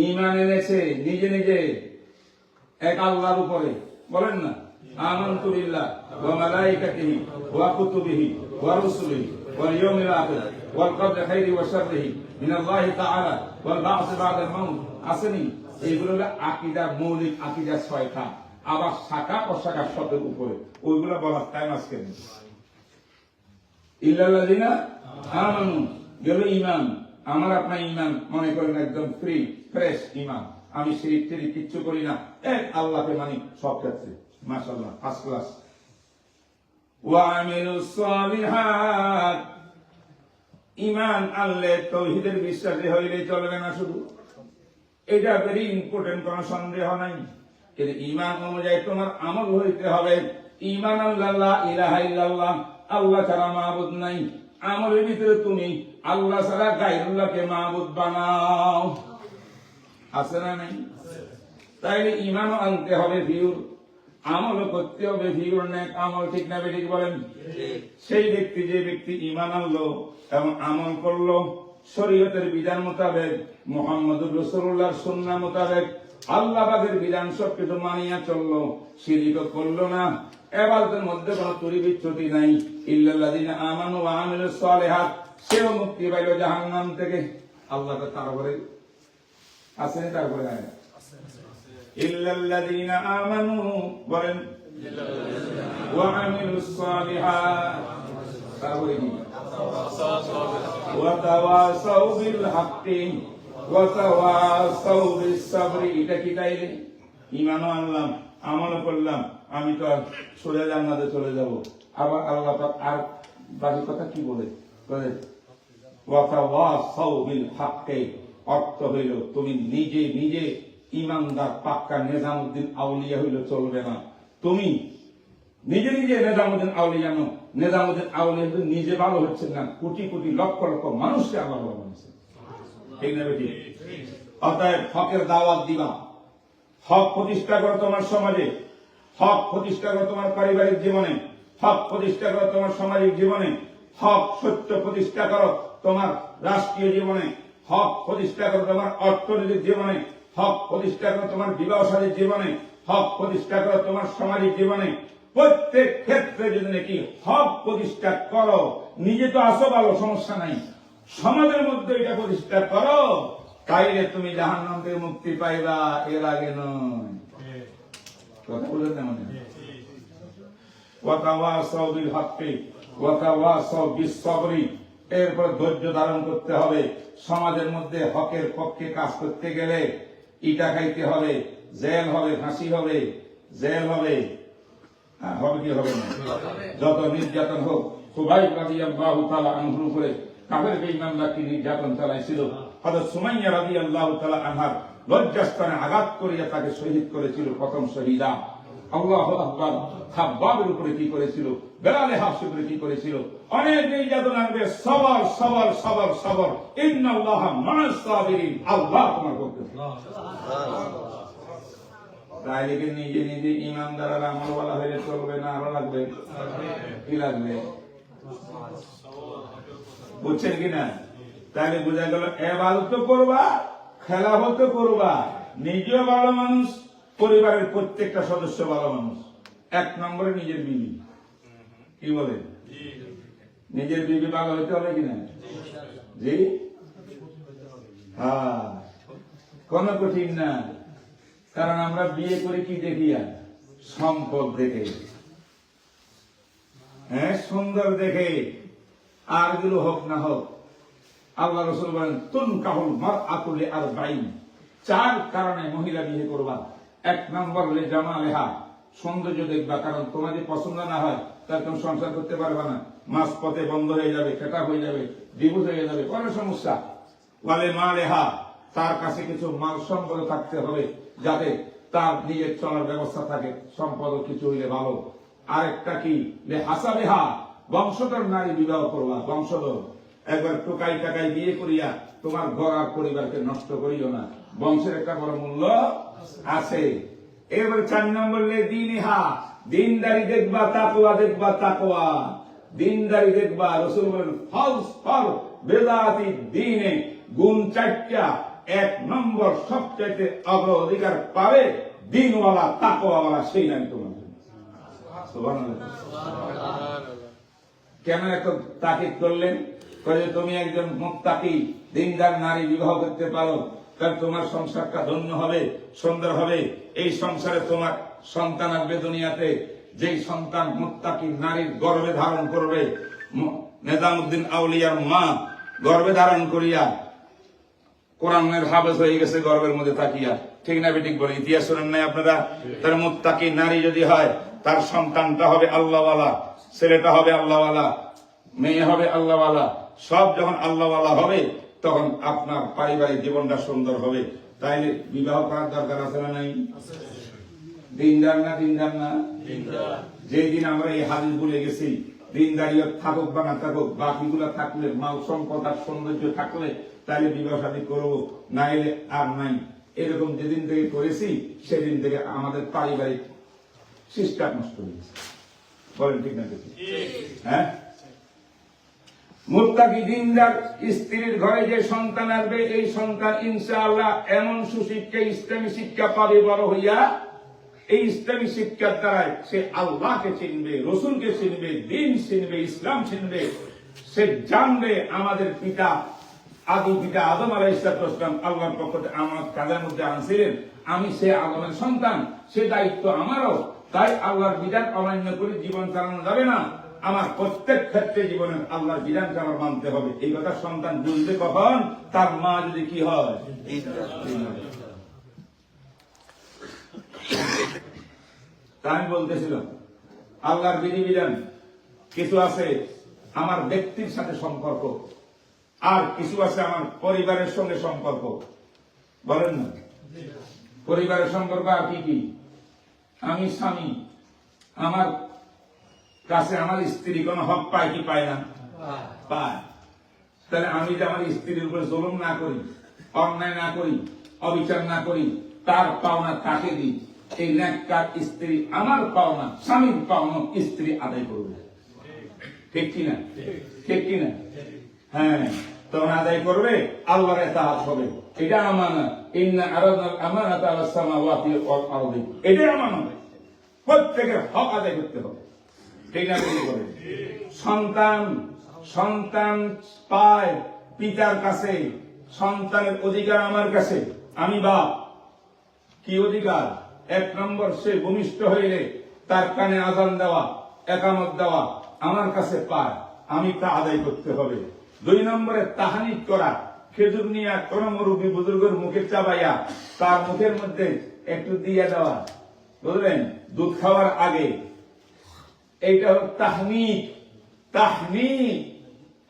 Speaker 1: ঈমান এনেছে নিজে নিজে এক আল্লাহর উপরে, বলেন না আমানতু বিল্লাহ ওয়া মালাইকাতিহি ওয়া কুতুবিহি ওয়া রুসুলিহি ওয়াল ইয়াউমিল আখির ওয়াল কদরি খাইরি ওয়া শাররিহি মিনাল্লাহি তাআলা ওয়াল বা'স বা'দাল মাউত। আসেনি? এইগুলো হলো আকীদার মৌলিক আকীদা ছয়টা। আবার শাখা প্রশাখা শব্দের উপরে ওইগুলো বলার টাইম আজকে নেই। ইল্লাল্লাযিনা আমানু গেল ঈমান। আমার আপনার ঈমান মনে করেন একদম ফ্রি ফ্রেশ ঈমান, আমি শিরিক টিরিক কিচ্ছু করি না, এক আল্লাহকে মানি সব ক্ষেত্রে, মাশাআল্লাহ ফার্স্ট ক্লাস। ওয়া আমিলুস সালিহাত, ঈমান আনলে তাওহীদের বিশ্বাসী হইলে চলবে না শুধু, এটা ভেরি ইম্পর্টেন্ট, কোনো সন্দেহ নাই। এর ঈমান অনুযায়ী তোমার আমল হইতে হবে। ঈমান আল্লাহ ইলাহা ইল্লাল্লাহ, আল্লাহ ছাড়া মাবুদ নাই। আমলের ভিতরে তুমি আল্লাহ ছাড়া গায়রুল্লাহকে মাবুদ বানাও, আছে না নাই? তাইলে ঈমানও আনতে হবে ভিউর, আমলও করতে হবে ভিউর, নেক আমল, ঠিক না বেঠিক বলেন? সেই ব্যক্তি, যে ব্যক্তি ঈমান আনলো এবং আমল করলো শরীয়তের বিধান মোতাবেক, মুহাম্মদুর রাসূলুল্লাহর সুন্নাহ মোতাবেক, আল্লাহ পাকের বিধান সবকিছু মানিয়া চললো, শিরকও করলো না, ইবাদতের মধ্যে কোনো ত্রুটি বিচ্যুতি নাই, ইল্লাল্লাযিনা আমানু ওয়া আমিলুস সালিহাত, সেও মুক্তি পাইল জাহান্নাম থেকে। আল্লাহ তারপরে আছে, তারপরে ইল্লাল্লাযিনা আমানু বলেন ওয়া আমিলুস সালিহাত, তারপরে কি ওয়া তাওয়াসাউ বিল হাক্কি ওয়া তাওয়াসাউ বিস সাবরি। এটা কি তাইলে? ঈমানও আনলাম, আমলও করলাম, আমি তো সোজা জান্নাতে চলে যাব। আবার আল্লাহ পাক আর বাকি কথা কি বলে? ওয়া তাওয়াসাউ বিল হাক্কি, অর্থ হইল তুমি নিজে নিজে ইমানদার পাক্কা নিজামউদ্দিন আউলিয়া হইলে চলবে না, তুমি নিজে নিজে নিজামউদ্দিন আউলিয়া নো। নিজামউদ্দিন আউলিয়া নিজে ভালো হচ্ছে না, কোটি কোটি লক্ষ লক্ষ মানুষকে আল্লাহ ভালো বানাইছে, ঠিক না বেটি? অতএব হকের দাওয়াত দিবা, হক প্রতিষ্ঠা করো তোমার সমাজে, হক প্রতিষ্ঠা করো তোমার পারিবারিক জীবনে, হক প্রতিষ্ঠা করো তোমার সামাজিক জীবনে, হক সত্য প্রতিষ্ঠা করো তোমার রাষ্ট্রীয় জীবনে, হক প্রতিষ্ঠা করো তোমার অর্থনৈতিক জীবনে, হক প্রতিষ্ঠা করো তোমার বিবাহ সাদীর জীবনে, হক প্রতিষ্ঠা করো তোমার সামাজিক জীবনে। প্রত্যেক ক্ষেত্রে যদি নাকি হক প্রতিষ্ঠা করো, নিজে তো আসো ভালো, সমস্যা নাই, সমাজের মধ্যে এটা প্রতিষ্ঠা করো, তাইলে তুমি জাহান্নাম থেকে মুক্তি পাইবা, এর আগে নয়। কথা বলেন না? মানে ওয়া তাওয়াসাউ বিল হাক্কি ওয়া তাওয়াসাউ বিস সাবরি, এরপর ধৈর্য ধারণ করতে হবে। সমাজের মধ্যে হকের পক্ষে কাজ করতে গেলে ইটা খাইতে হবে, জেল হবে, ফাঁসি হবে, জেল হবে, হবে কি হবে না? যত নির্যাতন হোক, খুবাইব রাদিয়াল্লাহু তাআলা আনহুর উপরে কাফের বেঈমানরা কি নির্যাতন চালাইছিল, হযরত সুমাইয়া রাদিয়াল্লাহু তাআলা আনহার লজ্জাস্থানে আঘাত করিয়া তাকে শহীদ করেছিল প্রথম শহীদা। আল্লাহু আকবার। খাব্বাবের উপরে কি করেছিল, বেলালে হাবশির উপরে কি করেছিল, অনেক নির্যাতন আসবে, সবর সবর সবর সবর, ইন্নাল্লাহা মা'আস সাবিরিন, আল্লাহ তোমার পক্ষে। তাইলে কি নিজে নিজে ঈমানদার আর আমলওয়ালা হয়ে চলবে না, আরো লাগবে? কি লাগবে? বুঝছেন কিনা? তাহলে বোঝা গেল ইবাদত করবা, খেলাফত করবা, নিজেও ভালো মানুষ, পরিবারের প্রত্যেকটা সদস্য ভালো মানুষ। এক নম্বরে নিজের বিবি, কি বলে? নিজের বিবি ভালো হইতে হবে কিনা? জি, হ্যাঁ, কোন কঠিন না। কারণ আমরা বিয়ে করে কি দেখিয়া? সম্পদ দেখে, হ্যাঁ, সুন্দর দেখে। আর গুলো হোক না হোক, আল্লাহ রাসূল বলেন তুনকাহুল মারআতু লিআরবাঈন, চার কারণে মহিলা বিয়ে করবা। এক নম্বর হলে জামালেহা, সৌন্দর্য দেখবা, কারণ তোমার যদি পছন্দ না হয় তাহলে তুমি সংসার করতে পারবে না, মাঝ পথে বন্ধ হয়ে যাবে, খেটা হয়ে যাবে, ডিভোর্স হয়ে যাবে, কোন সমস্যা। ওয়ালে মালেহা, তার কাছে কিছু মাল সম্পদ থাকতে হবে যাতে তার নিজের চলার ব্যবস্থা থাকে, সম্পদ কিছু হইলে ভালো। আরেকটা কি, হাসাবেহা, বংশধর নারী বিবাহ করবা, বংশধর। একবার টোকাই টাকাই বিয়ে করিয়া তোমার ঘর আর পরিবারকে নষ্ট করিও না, বংশের একটা বড় মূল্য আছে। এবার 4 নম্বর দিনহা, দিনদারি দেখবা, তাকওয়া দেখবা, তাকওয়া দিনদারি দেখবা। রাসূল বলেন ফালস ফাল বেদাতি দিনে গুণ 4টা, 1 নম্বর সবচাইতে অগ্রাধিকার পাবে দিনওয়ালা তাকওয়াওয়ালা, সেই নাম তোমার জন্য। সুবহানাল্লাহ। কেন এত তাকিদ করলেন? তুমি একজন মুত্তাকি দিনদার নারী বিবাহ করতে পারো, তাহলে তোমার সংসারটা ধন্য হবে, সুন্দর হবে। এই সংসারে তোমার সন্তান আসবে দুনিয়াতে, যেই সন্তান মুত্তাকি নারীর গর্ভে ধারণ করবে। নিজামউদ্দিন আউলিয়ার মা গর্ভে ধারণ করিয়া কোরআনের হাফেজ হয়ে গেছে গর্ভের মধ্যে তাকিয়া, ঠিক না বেঠিক বলে? ইতিহাস শোনেন নাই আপনারা? তার মুত্তাকি নারী যদি হয়, তার সন্তানটা হবে আল্লাহওয়ালা, ছেলেটা হবে আল্লাহওয়ালা, মেয়ে হবে আল্লাহওয়ালা। সব যখন আল্লাহওয়ালা হবে, তখন আপনার পারিবারিক জীবনটা সুন্দর হবে। তাইলে বিবাহ করার দরকার আছে না নাই? দিনদার না দিনদার না? যেদিন আমরা এই হাদিস ভুলে গেছি, দিনদারিও থাকুক বা না থাকুক, বাকিগুলা থাকলে, মাল সম্পদ আর সৌন্দর্য থাকলে তাইলে বিবাহ শাদী করবো, নাইলে আর নাই। এরকম যেদিন থেকে করেছি, সেদিন থেকে আমাদের পারিবারিক শিষ্টাচার নষ্ট হয়ে গেছে। বলেন ঠিক না? হ্যাঁ, মুত্তাকি দিনদার স্ত্রীর ঘরে যে সন্তান আসবে, এই সন্তান ইনশাআল্লাহ এমন সুশিক্ষা, ইসলামী শিক্ষা পাবে বড় হইয়া। এই ইসলামী শিক্ষার দ্বারাই সে আল্লাহকে চিনবে, রসুলকে চিনবে, দিন চিনবে, ইসলাম চিনবে। সে জানবে আমাদের পিতা, আদি পিতা আদম আলাইহিস সালাম আল্লাহর পক্ষ থেকে আমার কাজের মধ্যে আনছিলেন, আমি সে আদমের সন্তান, সে দায়িত্ব আমারও। তাই আল্লাহর বিধান অমান্য করে জীবন চালানো যাবে না। আমার প্রত্যেক ক্ষেত্রে জীবনে আল্লাহর বিধানকে আমার মানতে হবে। এই কথা সন্তান বুঝবে কখন? তার মা যদি কি হয়। তা আমি বলতেছিলাম, আল্লাহর বিধিবিধান কিছু আছে আমার ব্যক্তির সাথে সম্পর্ক, আর কিছু আছে আমার পরিবারের সঙ্গে সম্পর্ক। বলেন না? পরিবারের সম্পর্ক আর কি কি? আমি স্বামী, আমার কাছে আমার স্ত্রী কোন হক পায় কি পায় না? পায়। তাহলে আমি যে আমার স্ত্রীর উপরে জুলুম না করি, অন্যায় না করি, অবিচার না করি, তার পাওনা তাকে দিই। এই নেককার স্ত্রী আমার পাওনা, স্বামীর পাওনা স্ত্রী আদায় করবে। ঠিক কিনা? ঠিক কিনা? হ্যাঁ, তখন আদায় করবে, আল্লাহর ইতাআত হবে। এটা আমানত। ইন্না আরাদনাল আমানাতা আলাস সামাওয়াতি ওয়াল আরদি। এটা আমানত। প্রত্যেকের হক আদায় করতে হবে। ঠিক না? সন্তান পায় পিতার কাছে, সন্তানের অধিকার আমার কাছে। আমি বাপ, কি অধিকার? 1 নম্বর, সে ভূমিষ্ঠ হইলে তার কানে আযান দেওয়া, একামত দেওয়া আমার কাছে পায়, আমি তা আদায় করতে হবে। 2 নম্বরে তাহানিক করা, খেজুর নিয়ে কোন মুরব্বী বুজুর্গের মুখে চাবাইয়া তার মুখের মধ্যে একটু দিয়ে দেওয়া, বুঝলেন? দুধ খাওয়ার আগে। এইটা হল তাহনিক। তাহনিক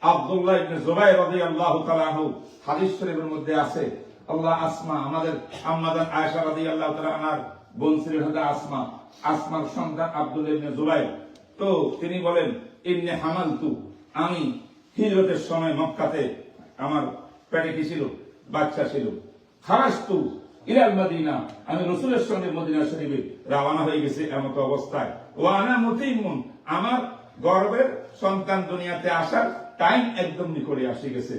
Speaker 1: আব্দুল্লাহ ইবনে জুবাইর রাদিয়াল্লাহু তাআলা আনহু হাদিস শরীফের মধ্যে আছে। আল্লাহ আসমা, আমাদের আম্মাজান আয়েশা রাদিয়াল্লাহু তাআলা আনহার বোন ছিলেন হযরত আসমা। আসমার সন্তান আব্দুল্লাহ ইবনে জুবাইর। তো তিনি বলেন, ইন্নী হামালতু, আমি হিজরতের সময় মক্কাতে আমার পেটে কি ছিল? বাচ্চা ছিল। খারাজতু ইলাল মদিনা, আমি রাসূলের সঙ্গে মদিনা শরীফে রওনা হয়ে গেছি এমন অবস্থায়। ওয়া আনা মুতিমুন, আমার গর্ভের সন্তান দুনিয়াতে আসার টাইম একদম নিকটে আসে গেছে।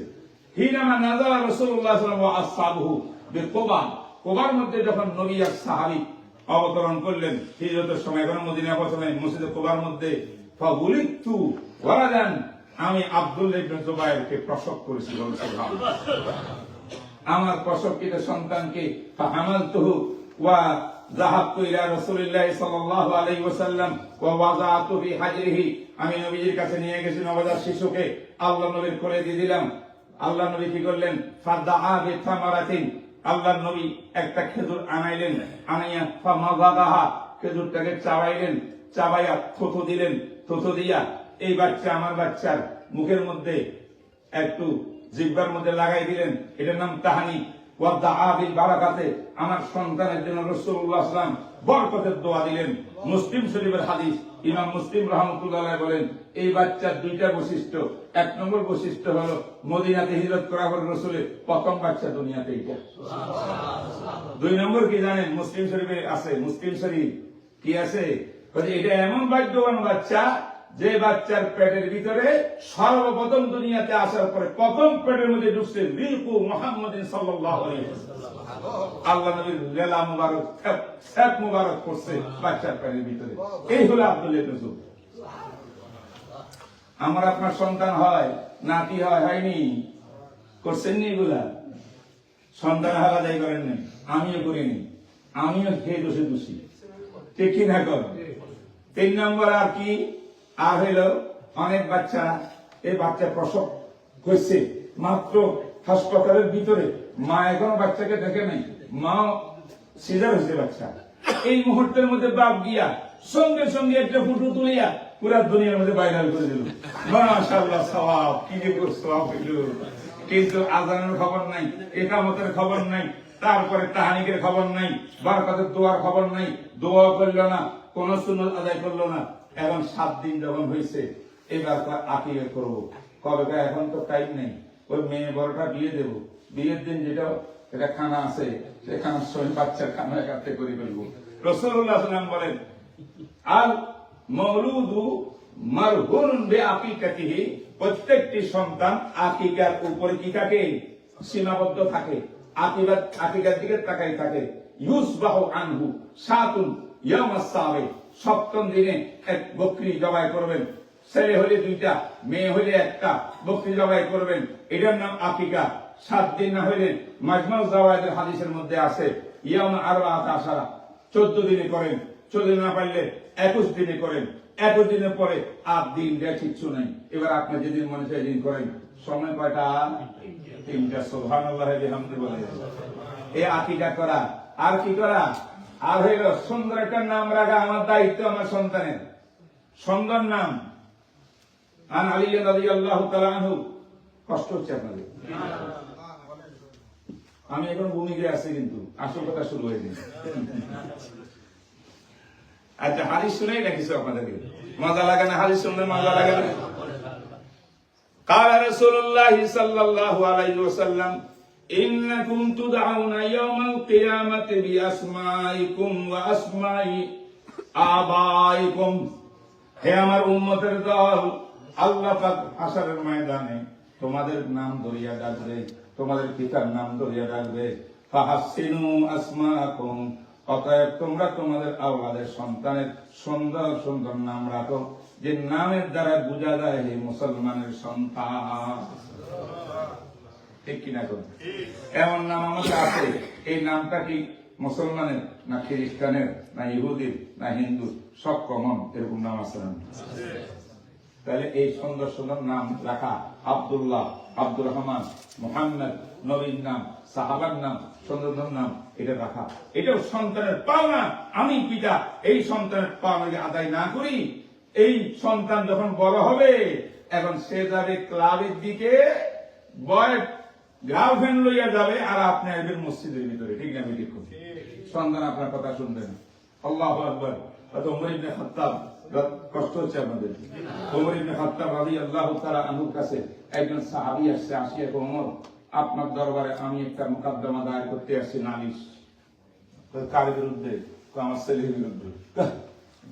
Speaker 1: হিনামা নাযালা রাসূলুল্লাহ সাল্লাল্লাহু আলাইহি ওয়া আসহাবুহু বিকুবা, কুবার মধ্যে যখন নবী আর সাহাবী অবতরণ করলেন হিজরতের সময়, এখন মদিনা পৌঁছলেন, মসজিদে কুবার মধ্যে ফাউলিতু ওয়ালাদান, আমি আব্দুল্লাহ ইবনে জুবাইরকে প্রসব করেছি। সুবহানাল্লাহ। আমার প্রসবকৃত সন্তানকে ফাহামালতুহু ওয়া যাহাবতু ইলা রাসূলিল্লাহ সাল্লাল্লাহু আলাইহি ওয়াসাল্লাম ওয়া ওয়াযাআতু ফি হাজরিহি, আমি নবীজির কাছে নিয়ে গেছি নবজাত শিশুকে, আল্লাহ নবীর কোলে দিয়ে দিলাম। আল্লাহ নবী কি করলেন? ফাদাআ বিতামারাতিন, আল্লাহ নবী একটা খেজুর আনাইলেন, আনাইয়া ফামাযাগাহা, খেজুরটাকে চাবাইলেন, চাবাইয়া থুথু দিলেন, থুথু দিয়া এই বাচ্চা, আমার বাচ্চার মুখের মধ্যে একটু জিহ্বার মধ্যে লাগাই দিলেন। এটার নাম তাহানি। ওয়াদাআ বিল বারাকাতে, আমার সন্তানের জন্য রাসূলুল্লাহ সাল্লাল্লাহু আলাইহি ওয়াসাল্লাম বরকতের দোয়া দিলেন। মুসলিম শরীফের হাদিস, ইমাম মুসলিম রাহমাতুল্লাহ আলাইহি বলেন, এই বাচ্চার 2টা বৈশিষ্ট্য। 1 নম্বর বৈশিষ্ট্য হলো মদিনাতে হিজরত করার পর রাসূলের প্রথম বাচ্চা দুনিয়াতে এটা। সুবহানাল্লাহ। 2 নম্বর কি জানেন? মুসলিম শরীফে আছে, মুসলিম শরীফ কি আছে? এটা এমন ভাগ্যবান বাচ্চা যে বাচ্চার পেটের ভিতরে সর্বপ্রথম দুনিয়াতে আসার পরে প্রথম পেটের মধ্যে ঢুকছে রিকু মুহাম্মাদিন সাল্লাল্লাহু আলাইহি ওয়াসাল্লাম। আল্লাহ নবীর লেলা মুবারক সাত মুবারক করছে বাচ্চার পেটের ভিতরে। এই হলো আব্দুল্লাহ ইবনে জুবাইর। আমার আপনার সন্তান হয়, নাতি হয়, হয়নি? করছেন নি এগুলা? সন্তান হারাদাই করেন নাই, আমিও করিনি, আমিও খেয়ে দোষে দোষী, ঠিক কি না? কর 3 নম্বর আর কি? আর হইল অনেক বাচ্চা, এই বাচ্চা প্রসব করছে মাত্র হাসপাতালের ভিতরে, মা এখনো বাচ্চাকে দেখে নাই, মা সিজার হয়েছে বাচ্চা, এই মুহূর্তের মধ্যে বাপ গিয়া সঙ্গে সঙ্গে একটা ফুটো তুলিয়া পুরা দুনিয়ার মধ্যে ভাইরাল করে দিল। মাশাআল্লাহ, সওয়াব, কি যে সওয়াব হইল। কিন্তু আজানের খবর নাই, ইকামতের খবর নাই, তারপরে তাহানিকের খবর নাই, বারাকাতের দোয়ার খবর নাই, দোয়া করলো না, কোন সুন্নত আদায় করলো না। এখন 7 দিন যখন হয়েছে, এবার আকিকা করবো কবে? এখন তো টাইম নেই, ওই মেয়ে বড়টা বিয়ে দেবো, বিয়ের দিন যেটা এটা খানা আছে, সে খানার সময় বাচ্চার খানা একাত্রে করে ফেলবো। রাসূলুল্লাহ সাল্লাল্লাহু আলাইহি ওয়াসাল্লাম বলেন, আল মাউলুদু মারহুনুন বিআকিকাতিহি, প্রত্যেকটি সন্তান আকিকার উপরে কি থাকে? সীমাবদ্ধ থাকে, আকিকার দিকে তাকাই থাকে। ইউসবাহু আনহু সাতুন ইয়াউমাস সাবে, 7ম দিনে এক বকরি জবাই করবেন। ছেলে হলে 2টা, মেয়ে হলে 1টা, বকরি জবাই করবেন, এটার নাম আকিকা। 7 দিন না হইলে মাজমাউ জাওয়ায়েদের হাদিসের মধ্যে আছে ইয়াউম আরবাআত আশারা, 14 দিনে করেন, 14 না পারলে 21 দিনে করেন। 21 দিনের পরে আর দিন দেয়া কিচ্ছু নাই। এবার আপনি যেদিন মনে চায় দিন করেন। সময় কয়টা? 3টা। সুবহানাল্লাহ বিহামদি বলে এই আকিকা করা। আর কি করা? আর হইল সুন্দর একটা নাম রাখা আমার দায়িত্ব, আমার সন্তানের সুন্দর নাম। আন আলী রাদিয়াল্লাহু তাআলা আনহু, কষ্ট হচ্ছে আপনাদের, আমি এখন ভূমিকে আছি, কিন্তু আসল কথা শুরু হয়ে গেছে। আচ্ছা, হাদিস শুনেই রাখিস আপনাদেরকে, মজা লাগে না? হাদিস শুনলে মজা লাগে না? قال رسول الله صلى الله عليه وسلم إنكم تدعون يوم القيامة بأسمائكم وأسماء آبائكم। হে আমার উম্মতের দল, আল্লাহ পাক হাসরের ময়দানে তোমাদের নাম ধরিয়া ডাকবে, তোমাদের পিতার নাম ধরিয়া ডাকবে। ফাহাসসিনু আসমাআকুম, অতএব তোমরা তোমাদের আওলাদের সন্তানের সুন্দর সুন্দর নাম রাখো, যে নামের দ্বারা বোঝা যায় হে মুসলমানের সন্তান। ঠিক কিনা? এমন নাম আমাদের আছে, এই নামটা কি মুসলমানের না খ্রিস্টানের না ইহুদির না হিন্দুর? সব কমন, এরকম নাম আছে না? তাহলে এই সুন্দর সুন্দর নাম রাখা, আব্দুল্লাহ, আব্দুর রহমান, মুহাম্মদ, নবীর নাম, সাহাবার নাম, সুন্দর নাম, এটা রাখা, এটাও সন্তানের পাওনা। আমি পিতা এই সন্তানের পাওনা আদায় না করি, এই সন্তান যখন বড় হবে, এখন সে যাবে ক্লাবের দিকে, বয় গার্লফ্রেন্ড লইয়া যাবে, আর আপনি আসবেন মসজিদের ভিতরে। ঠিক না? ঠিক। সন্তান আপনার কথা শুনবে না। আল্লাহু আকবার। ওমর ইবনে খাত্তাব, কষ্ট হচ্ছে আপনাদের, ওমর ইবনে খাত্তাব রাদিয়াল্লাহু তাআলা আনহুর কাছে একজন সাহাবী আসছে, আসিয়া ওমর, আপনার দরবারে আমি একটা মুকদ্দমা দায়ের করতে আসছি, নালিশ। কার বিরুদ্ধে? আমার ছেলের বিরুদ্ধে।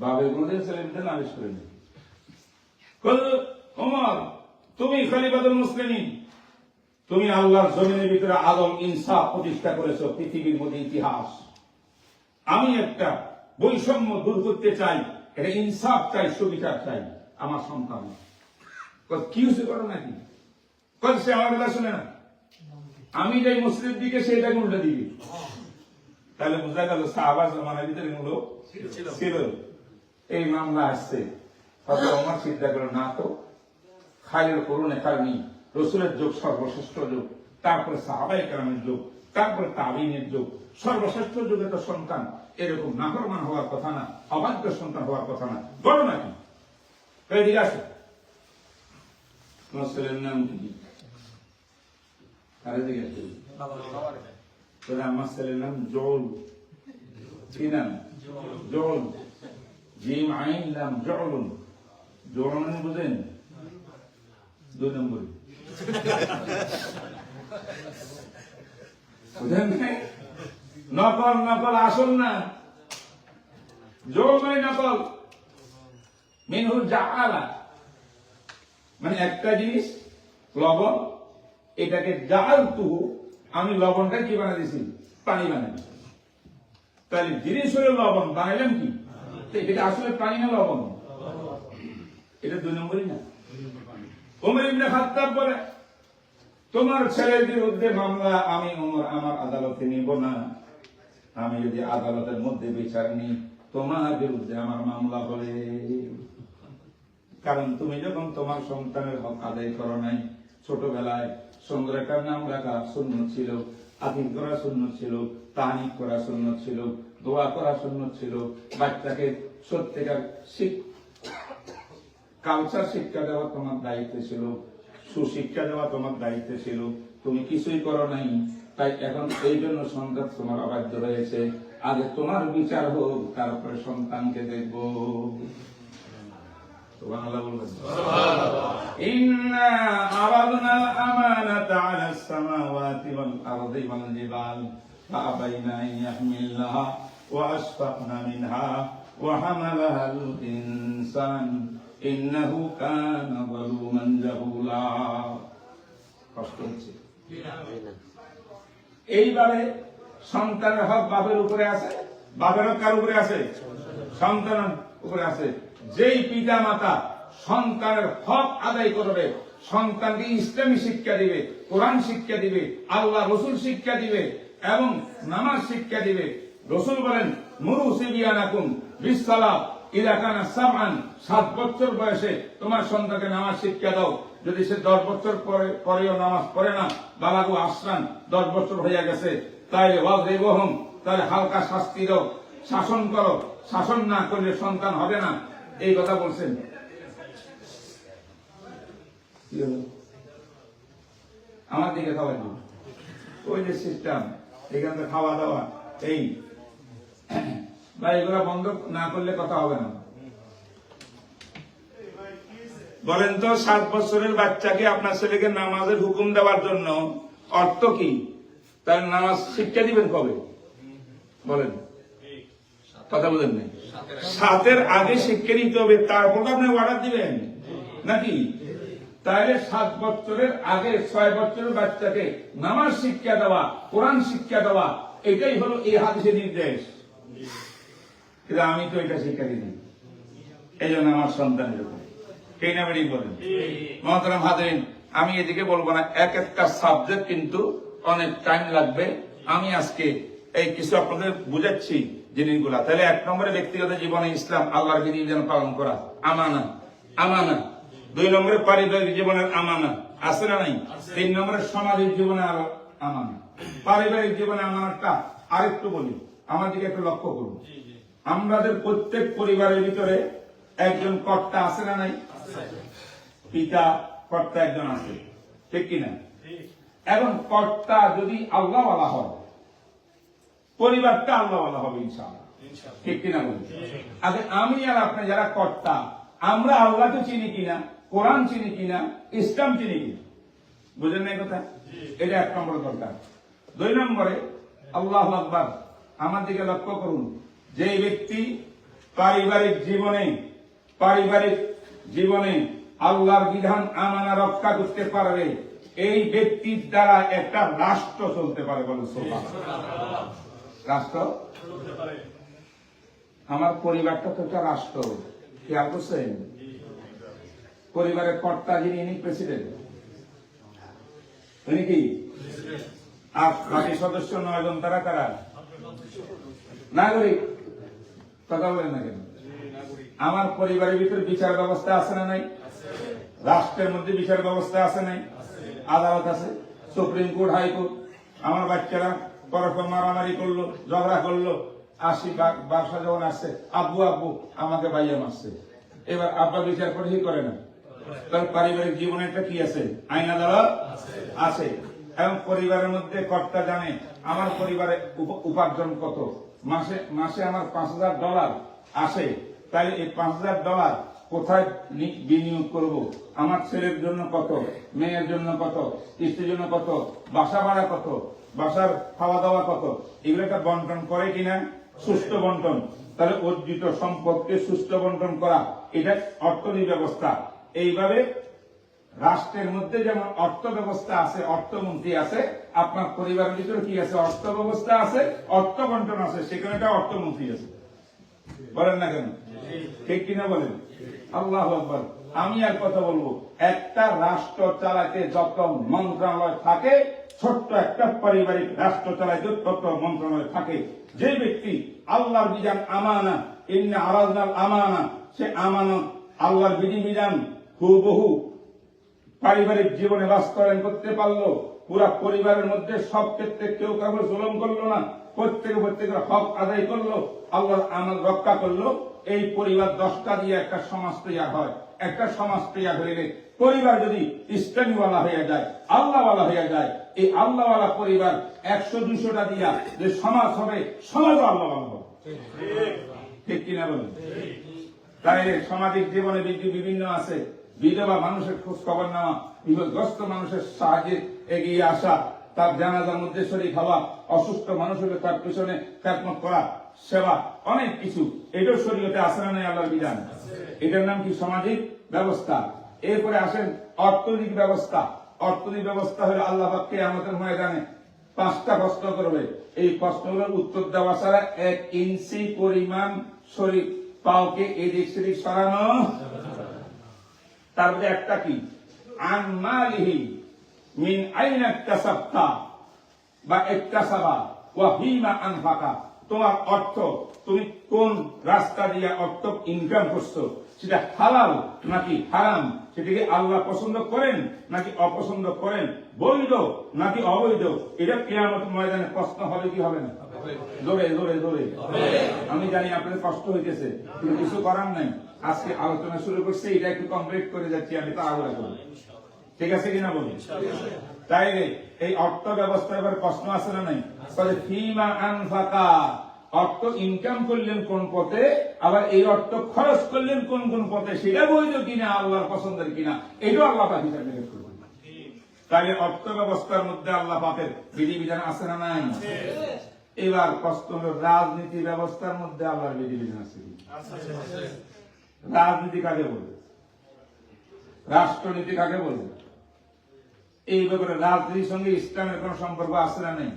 Speaker 1: বাবার কোনদিন ছেলের বিরুদ্ধে নালিশ করেনি। ওমর, তুমি খলিফাতুল মুসলিমিন, তুমি আল্লাহর জমিনের ভিতরে আদল ইনসাফ প্রতিষ্ঠা করেছো, পৃথিবীর মধ্যে ইতিহাস। আমি একটা বৈষম্য দূর করতে চাই, এটা ইনসাফ চাই, সুবিচার চাই আমার সন্তান। কি হয়েছে করো নাকি? সে আমার কথা শুনে না, আমি যাই মসজিদের দিকে, সে যাই উল্টা দিকে। তাহলে বোঝা গেল সাহাবার জামানার ভিতরে এগুলো ছিল। এই মামলা আসছে, আমার চিন্তা করে না তো, খাইলের করুন একারণী রসুলের যুগ সর্বশ্রেষ্ঠ যুগ, তারপরে সাহাবায়ে কেরামের যুগ, তারপরে তাবিনের যুগ, সর্বশ্রেষ্ঠ যুগে তো সন্তান এরকম নাফরমান হওয়ার কথা না, অবাধ্য সন্তান হওয়ার কথা না। বলো নাকি? এদিকে আসো, তোমার ছেলের নাম কি? আরে দিকে আসো, আমার ছেলের নাম জল। কি নাম? জল। জিম আইন নাম জলুন। জলুন বুঝেন? 2 নম্বর নকল, নকল আসল না। জল মানে নকল। মিনহু জাআলা, মানে একটা জিনিস লবণ, এটাকে জাআলতুহু, আমি লবণটা কি বানিয়ে দিয়েছি? পানি বানিয়ে দিয়েছি। তাহলে জিনিস হলো লবণ, বানাইলাম কি? এটা আসলে পানি না লবণ? এটা 2 নম্বরই না। ওমর ইবনে খাত্তাব বলে, তোমার ছেলের বিরুদ্ধে মামলা আমি ওমর আমার আদালতে নিব না। আমি যদি আদালতের মধ্যে বিচার নিই, তোমার বিরুদ্ধে আমার মামলা বলে। কারণ তুমি যখন তোমার সন্তানের হক আদায় করো নাই, ছোটবেলায় সুন্দরের নাম রাখা সুন্নত ছিল, আকিক করা সুন্নত ছিল, তাহনিক করা সুন্নত ছিল, দোয়া করা সুন্নত ছিল, বাচ্চাকে সত্যিকার কালচার শিক্ষা দেওয়া তোমার দায়িত্ব ছিল, সুশিক্ষা দেওয়া তোমার দায়িত্ব ছিল, তুমি কিছুই করো নাই। তাই এখন এই জন্য সন্তান তোমার অবাধ্য রয়েছে। আগে তোমার বিচার হোক, তারপরে সন্তানকে দেখবো। সুবহানাল্লাহ বলবেন। ইন্না আরাদনাল আমানাতা আলাস সামাওয়াতি ওয়াল আরদি ওয়াল জিবাল ফাআবাইনা আন ইয়াহমিলনাহা ওয়া আশফাকনা মিনহা ওয়া হামালাহাল ইনসান ইন্নাহু কানা যালুমান জাহুলা। কষ্ট হচ্ছে? এইভাবে সন্তানের হক বাপের উপরে আছে, বাপের হক কার উপরে আছে? সন্তানের উপরে আছে। যেই পিতা মাতা সন্তানের হক আদায় করবে, সন্তানকে ইসলামী শিক্ষা দিবে, কোরআন শিক্ষা দিবে, আল্লাহ রসুল শিক্ষা দিবে এবং নামাজ শিক্ষা দিবে। রসুল বলেন, মুরু সিবিয়ানাকুম বিসসালাত ইযা কানা সাবআন, 7 বছর বয়সে তোমার সন্তানকে নামাজ শিক্ষা দাও। যদি সে 10 বছর পরেও নামাজ পড়ে না, বালাগু আসরান, 10 বছর হয়ে গেছে, তাইলে ওয়াজরিবহুম, তাহলে হালকা শাস্তি দাও, শাসন করো। শাসন না করলে সন্তান হবে না। এই কথা বলছেন। আমার দিকে খাওয়া দিন, ওই যে সিস্টেম, এখানে খাওয়া দাওয়া, এই বা এগুলা বন্ধ না করলে কথা হবে না। বলেন তো, 7 বছরের বাচ্চাকে আপনার ছেলেকে নামাজের হুকুম দেওয়ার জন্য অর্থ কি? তার নামাজ শিক্ষা দিবেন কবে? বলেন, কথা বলেন নাই। 7-এর আগে শিক্ষা নিতে হবে, তারপর আপনি অর্ডার দিবেন নাকি? তাহলে 7 বছরের আগে 6 বছরের বাচ্চাকে নামাজ শিক্ষা দেওয়া, কোরআন শিক্ষা দেওয়া, এটাই হলো এই হাদিসের নির্দেশ। কিন্তু আমি তো এটা শিক্ষা দিই, এই জন্য আমার সন্তানের উপর কে না বেরিয়ে বলেন। মহতারাম হাজরিন, আমি এদিকে বলবো না, এক একটা সাবজেক্ট কিন্তু অনেক টাইম লাগবে। আমি আজকে এই কিছু আপনাদের বুঝাচ্ছি জিনিসগুলা। তাহলে 1 নম্বরে ব্যক্তিগত জীবনে ইসলাম আল্লাহর বিধিবিধান পালন করা, আমানা, আমানা। 2 নম্বরে পারিবারিক জীবনের আমানা, আছে না নাই? 3 নম্বরে সামাজিক জীবনে আমানা। পারিবারিক জীবনে আমানাটা আরেকটু বলি, আমার দিকে একটু লক্ষ্য করুন। আমাদের প্রত্যেক পরিবারের ভিতরে একজন কর্তা আছে না নাই? পিতা কর্তা একজন আছে, ঠিক কিনা? এখন কর্তা যদি আল্লাহওয়ালা হয়, পরিবারটা আল্লাহওয়ালা হবে ইনশাআল্লাহ, ঠিক কিনা বলি? আগে আমি আর আপনি যারা কর্তা, আমরা আল্লাহকে চিনি কিনা, কোরআন চিনি কিনা, ইসলাম চিনি কিনা? বুঝেন না কথা? এটা 1 নম্বর দরকার। 2 নম্বরে আল্লাহু আকবার, আমার দিকে লক্ষ্য করুন। যে ব্যক্তি পারিবারিক জীবনে আল্লাহর বিধান আমানা রক্ষা করতে পারবে, এই ব্যক্তির দ্বারা একটা রাষ্ট্র চলতে পারে। বলে সুবহানাল্লাহ। রাষ্ট্র, আমার পরিবারটা তো একটা রাষ্ট্র, খেয়াল করছেন? পরিবারের কর্তা যিনি, ইনি প্রেসিডেন্ট, উনি কি? আর বাকি সদস্য 9 জন, তারা কারা? নাগরিক। কথা বলেন না কেন? আমার পরিবারের ভিতরে বিচার ব্যবস্থা আছে না নাই? রাষ্ট্রের মধ্যে বিচার ব্যবস্থা আছে নাই? আদালত আছে, সুপ্রিম কোর্ট, হাইকোর্ট। আমার বাচ্চারা পরস্পর মারামারি করলো, ঝগড়া করলো, 80 বাসা যখন আসছে, আব্বু আব্বু আমাকে বাইয়া মারছে, এবার আব্বা বিচার করে কি করে না? তার পারিবারিক জীবনে একটা কি আছে? আইন আদালত আছে। এবং পরিবারের মধ্যে কর্তা জানে আমার পরিবারে উপার্জন কত, মাসে আমার $5000 আসে, তাই এই $5000 কোথায় বিনিয়োগ করব, আমার ছেলের জন্য কত, মেয়ের জন্য কত, স্ত্রীর জন্য কত, বাসা ভাড়া কত, বাসার খাওয়া দাওয়া কত, এগুলো একটা বন্টন করে কিনা? সুষ্ঠু বন্টন। তাহলে অর্জিত সম্পদকে সুষ্ঠু বন্টন করা এটা অর্থনীতি ব্যবস্থা। এইভাবে রাষ্ট্রের মধ্যে যেমন অর্থ ব্যবস্থা আছে, অর্থমন্ত্রী আছে, আপনার পরিবারের ভিতরে কি আছে? অর্থ ব্যবস্থা আছে, অর্থ বন্টন আছে, সেখানে একটা অর্থমন্ত্রী আছে। বলেন না কেন? ঠিক কিনা বলেন? আল্লাহু আকবার। আমি আর কথা বলবো, একটা রাষ্ট্র চালাতে যত মন্ত্রণালয় থাকে, ছোট্ট একটা পারিবারিক রাষ্ট্র চালাতে তত মন্ত্রণালয় থাকে। যে ব্যক্তি আল্লাহর বিধান আমানা, ইন্না আরাদনাল আমানা, সে আমানত আল্লাহর বিধিবিধান হুবহু পারিবারিক জীবনে বাস্তবায়ন করতে পারলো, পুরা পরিবারের মধ্যে সব ক্ষেত্রে কেউ কাউকে জুলুম করলো না, প্রত্যেকের হক আদায় করলো, আল্লাহর আমানত রক্ষা করলো, এই পরিবার 10টা দিয়ে একটা সমাজ তৈরি হয়। একটা সমাজ তৈরি হইলে পরিবার যদি ইসলামীওয়ালা হয়ে যায়, আল্লাহওয়ালা হয়ে যায়, এই আল্লাহওয়ালা পরিবার 100-200টা দিয়া যে সমাজ হবে, সমাজও আল্লাহওয়ালা হবে। ঠিক কিনা বলুন? তাই সামাজিক জীবনে বিভিন্ন আছে, বিধবা মানুষের খোঁজ খবর নেওয়া, বিপদগ্রস্ত মানুষের সাহায্যে এগিয়ে আসা, তার জানাজার মধ্যে শরীক হওয়া, অসুস্থ মানুষ হলে তার পিছনে খেদমত করা, সেবা, অনেক কিছু। এটাও শরীয়তে আছে না নাই? আল্লাহর বিধান। এটার নাম কি? সামাজিক ব্যবস্থা। এরপরে আসেন অর্থনৈতিক ব্যবস্থা। অর্থনৈতিক ব্যবস্থা হলে আল্লাহ পাক কিয়ামতের ময়দানে 5টা প্রশ্ন করবে। এই প্রশ্নগুলোর উত্তর দেওয়া ছাড়া 1 ইঞ্চি পরিমাণ শরীর পাওকে এদিক সেদিক সরানো। তার মধ্যে একটা কি? আন মালিহি মিন আইনা ইকতাসাবতা বা ইকতাসাবা ওয়া ফিমা আনফাকা। তোমার অর্থ, তুমি কোন রাস্তা দিয়ে অর্থ ইনকাম করছো, সেটা হালাল নাকি হারাম, সেটাকে আল্লাহ পছন্দ করেন নাকি অপছন্দ করেন, বৈধ নাকি অবৈধ, এটা কিয়ামতের ময়দানে প্রশ্ন হবে কি হবে না? জোরে জোরে জোরে। আমি জানি আপনাদের কষ্ট হইতেছে, কিন্তু কিছু করার নাই। আজকে আলোচনা শুরু করছি, এটা একটু কমপ্লিট করে যাচ্ছি আমি, তা আগ্রহ করি। ঠিক আছে কিনা বলুন? তাই এই অর্থ ব্যবস্থার এবার প্রশ্ন আছে না নাই? ফিমা আনফাকা, অর্থ ইনকাম করলেন কোন পথে, আবার এই অর্থ খরচ করলেন কোন কোন পথে, সেটা বৈধ কিনা, আল্লাহর পছন্দের কিনা, এটাও আল্লাহ পাক হিসাব নিকাশ করবেন। তাহলে অর্থ ব্যবস্থার মধ্যে আল্লাহ পাকের বিধিবিধান আছে না নাই? এবার প্রশ্ন হল, রাজনীতি ব্যবস্থার মধ্যে আল্লাহর বিধিবিধান আছে কি? রাজনীতি কাকে বলে? রাষ্ট্রনীতি কাকে বলে? এই ব্যাপারে রাজনীতির সঙ্গে ইসলামের কোন সম্পর্ক আছে না নেই?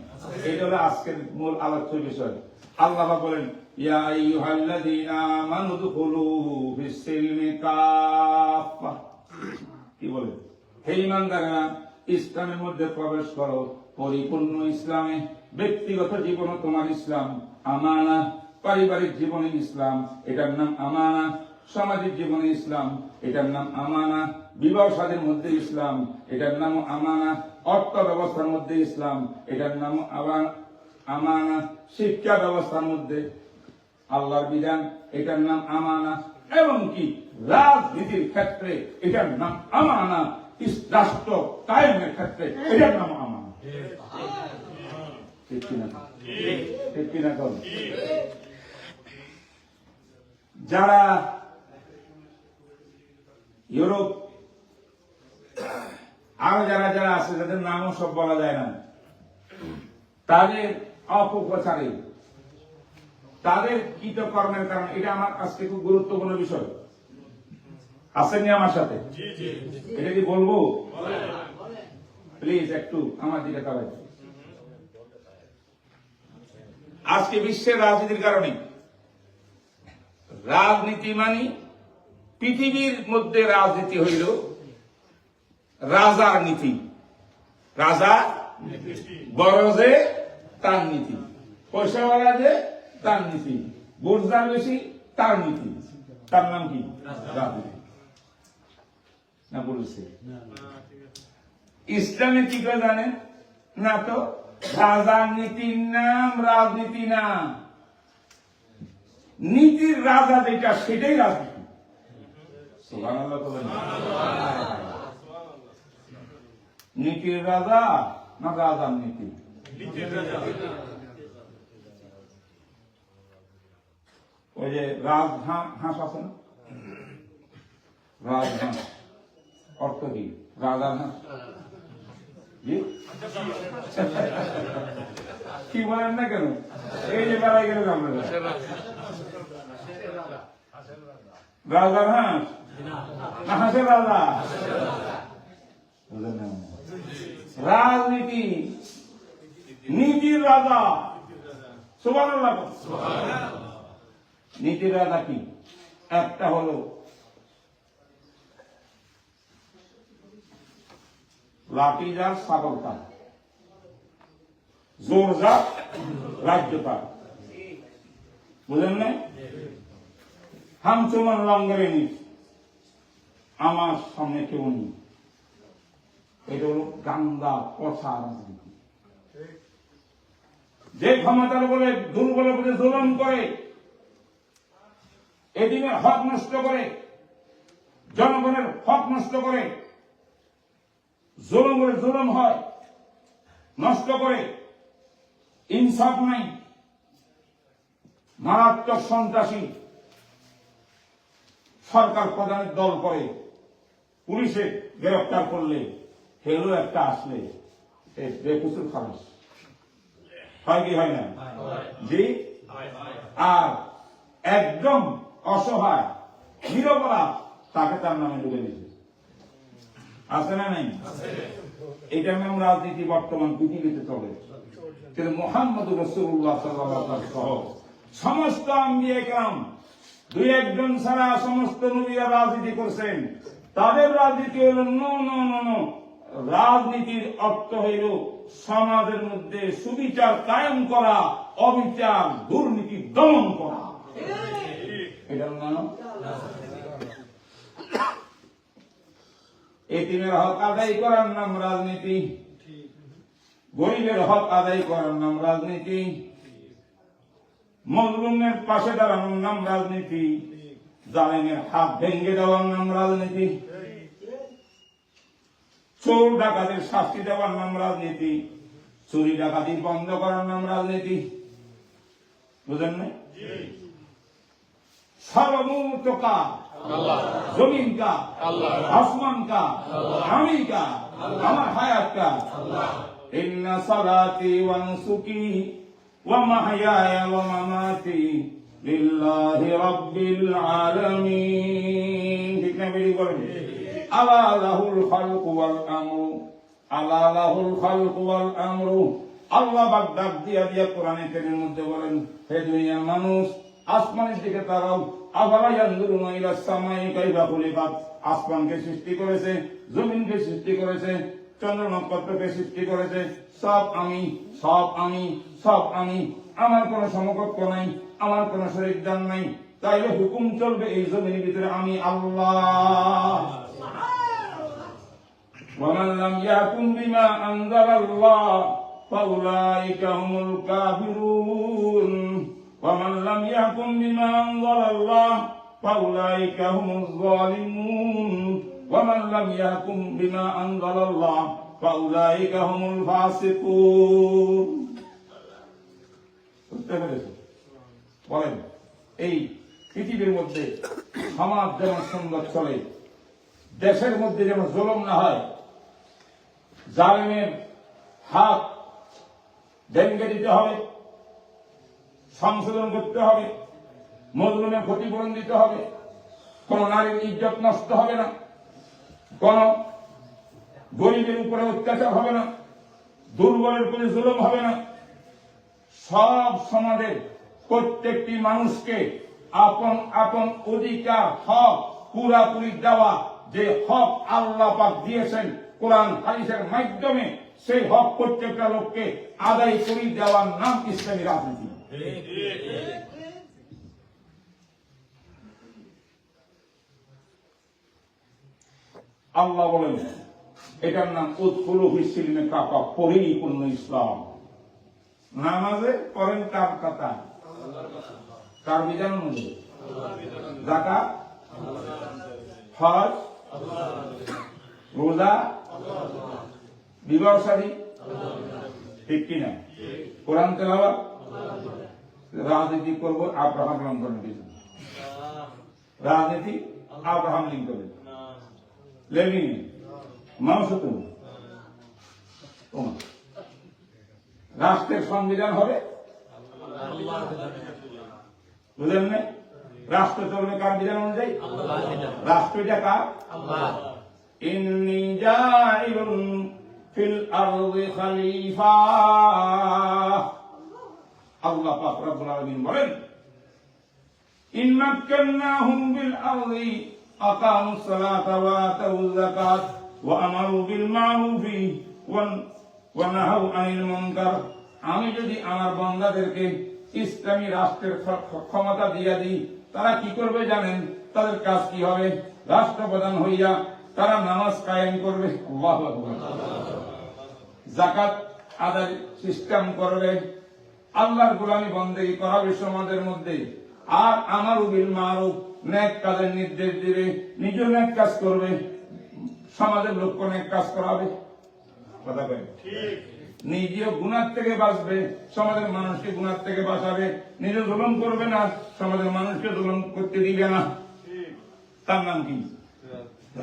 Speaker 1: এটা হলো আজকের মূল আলোচ্য বিষয়। আল্লাহ বলেন, ইয়া আইয়ুহাল্লাযীনা আমানু দুখুলু ফিস-সিলমি কাফা। কি বলে? হে ঈমানদারেরা, ইসলামের মধ্যে প্রবেশ করো পরিপূর্ণ ইসলামে। ব্যক্তিগত জীবনও তোমার ইসলাম, আমানা। পারিবারিক জীবনে ইসলাম, এটার নাম আমানা। সামাজিক জীবনে ইসলাম, এটার নাম আমানা। বিবাহ শাদীর মধ্যে ইসলাম, এটার নাম আমানা। অর্থ ব্যবস্থার মধ্যে ইসলাম, এটার নাম আমানা। শিক্ষা ব্যবস্থার মধ্যে আল্লাহর বিধান, এটার নাম আমানা। এমনকি রাজনীতির ক্ষেত্রে এটার নাম আমানা। রাষ্ট্র কায়েমের ক্ষেত্রে এটার নাম আমানা। ঠিক কিনা? ঠিক কিনা? যারা ইউরোপ আরো যারা যারা আছে, যাদের নামও সব বলা যায় না, তাদের অপপ্রচারে, তাদের কৃতকর্মের কারণে, এটা আমার আজকে খুব গুরুত্বপূর্ণ বিষয়। আসেননি আমার সাথে? এটা কি বলবো? প্লিজ একটু আমার দিকে তাকাই। আজকে বিশ্বের রাজনীতির কারণে, রাজনীতি মানে পৃথিবীর মধ্যে রাজনীতি হইল রাজার নীতি। রাজা বড় যে তার নীতি, পয়সাওয়ালা যে তার নীতি, বোঝদার বেশি তার নীতি। তার নাম কি? রাজনীতি। না বলেছে? ইসলামে কি করে জানেন না? তো রাজার নীতির নাম রাজনীতি না। নীতির রাজা যেটা, সেটাই রাজনীতি। সুবহানাল্লাহ বলেন। নীতির রাজা না রাজার নীতি? ওই যে রাজহাঁস আছে না? রাজহাঁস অর্থ কি? রাজার হাঁস। কি বলেন না কেন? এই যে বেড়াই গেলেন আপনারা। রাজার হাঁস না হাঁসের রাজা? রাজনীতি নীতির রাজা। সুবহানাল্লাহ। নীতির রাজা কি? একটা হলো লাঠি যার ছাগল তার, জোর যার রাজ্য তার। বুঝলেন না? হামচমান লঙ্গরে নিস, আমার সামনে কেউ নেই। এটা হলো গান্দা পচা রাজনীতি। যে ক্ষমতার বলে দুর্বলের প্রতি জুলুম করে, এদিনের হক নষ্ট করে, জনগণের হক নষ্ট করে, জুলুম করে জুলুম হয়, নষ্ট করে, ইনসাফ নাই, মারাত্মক সন্ত্রাসী সরকার প্রধানের দল করে, পুলিশে গ্রেফতার করলে হেলো একটা আসলে বেকুসুর খালাস হয় কি হয় না? জি। আর একদম অসহায় নিরপরাধ তাকে তার নামে ডুবে দিচ্ছে। আছে না নাই? এটা নাম রাজনীতি বর্তমান পৃথিবীতে চলে। কিন্তু মুহাম্মদুর রাসূলুল্লাহ সাল্লাল্লাহু আলাইহি ওয়াসাল্লাম সমস্ত আম্বিয়া কেরাম দুই একজন ছাড়া সমস্ত নবীরা রাজনীতি করছেন। তাদের রাজনীতি হল নো। রাজনীতির অর্থ হইল সমাজের মধ্যে সুবিচার কায়েম করা, অবিচার দুর্নীতি দমন করা। এটার নাম এতিমের হক আদায় করার নাম রাজনীতি, গরিবের হক আদায় করার নাম রাজনীতি, মজলুমের পাশে দাঁড়ানোর নাম রাজনীতি, জালেমের হাত ভেঙে দেওয়ার নাম রাজনীতি, চোর ডাকাতের শাস্তি দেওয়ার নাম রাজনীতি, চুরি ডাকাতি বন্ধ করার নাম রাজনীতি। বুঝেন না? সর্বমূর্ত কা জমিন কা, আসমান কা, আমি কা, আমার হায়াত কা। ইন্না সালাতি ওয়া নুসুকি ওয়া মাহইয়ায়া ওয়া মামাতি লিল্লাহি রাব্বিল আলামিন। ঠিক না? বেরি বলেন আলা লাহুল খালকু ওয়াল আমরু, আলা লাহুল খালকু ওয়াল আমরু। আল্লাহ পাক ডাক দিয়া দিয়া কোরআনে কারীমের মধ্যে বলেন, হে দুনিয়ার মানুষ, আসমানের দিকে তাকাও। আফালা ইয়ানজুরুনা ইলাস সামাই কাইফা খুলিকাত। আসমানকে সৃষ্টি করেছে, জমিনকে সৃষ্টি করেছে, চন্দ্র নক্ষত্রকে সৃষ্টি করেছে। সব আমি, সব আমি, সব আমি। আমার কোন সমকক্ষ নাই, আমার কোন শরীকদার নাই। তাইলে হুকুম চলবে এই জমিনের ভিতরে আমি আল্লাহ। ومن لم يحكم بما أنزل الله فأولئك هم الكافرون ومن لم يحكم بما أنزل الله فأولئك هم الظالمون ومن لم يحكم بما أنزل الله فأولئك هم الفاسقون। বলেন, এই পৃথিবীর মধ্যে সমাজ যেমন সুন্দর চলে, দেশের মধ্যে যেমন জুলুম না হয়, জালেমের হাত ভেঙে দিতে হবে, সংশোধন করতে হবে, মজলুমের ক্ষতিপূরণ দিতে হবে, কোন নারীর ইজ্জত নষ্ট হবে না, কোন গরিবের উপরে অত্যাচার হবে না, দুর্বলের প্রতি জুলুম হবে না। সব সমাজের প্রত্যেকটি মানুষকে আপন আপন অধিকার হক পুরাপুরি দেওয়া, যে হক আল্লাহ পাক দিয়েছেন কোরআন হাদিসের মাধ্যমে, সেই হক প্রত্যেকটা লোককে আদায় করে দেওয়ার নাম ইসলামী রাজনীতি। আল্লাহ বলেন এটার নাম উদখুলু ফিস-সিলমি কাফা, পরিপূর্ণ ইসলাম। নামাজে পড়েন কার কথা? কার বিধান অনুযায়ী? যাকাত, হজ, রোজা, বিবাহ শাদী, ঠিক কিনা? কোরআন তেলাওয়াত। রাজনীতি করবো আব্রাহাম লিঙ্কনের পিছনে, রাজনীতি আব্রাহাম লিঙ্কনের, লেনিন, মাও সেতুং। রাষ্ট্রের সংবিধান হবে, বুঝলেন না? রাষ্ট্র চলবে কার বিধান অনুযায়ী? রাষ্ট্রটা কার? ইন্নী জাইলুন ফিল আরদি খলিফা। আল্লাহ পাক রব্বুল আলামিন বলেন, ইন মাক্কান্নাহুম বিল আরদি আকামুস সালাতা ওয়া আতাউয যাকাত ওয়া আমারু বিল মারুফি ওয়া নাহাউ আনিল মুনকার। আমি যদি আমার বান্দাদেরকে ইসলামী রাষ্ট্রের ক্ষমতা দিয়ে দিই, তারা কি করবে জানেন? তাদের কাজ কি হবে? রাষ্ট্রপ্রধান হইয়া তারা নামাজ কায়েম করবে, আল্লাহু আকবার, যাকাত আদায় সিস্টেম করবে, আল্লাহর গোলামি বন্দেগী করাবে সমাজের মধ্যে, আর আমারু বিল মারুফ, নেক কাজের নির্দেশ দিবে, নিজে নেক কাজ করবে, সমাজের লোককে নেক কাজ করাবে। কথা বলেন ঠিক? নিজেও গুনাহ থেকে বাঁচবে, সমাজের মানুষকে গুনাহ থেকে বাঁচাবে, নিজে জুলুম করবে না, সমাজের মানুষকে জুলুম করতে দিবে না। তার নাম কি?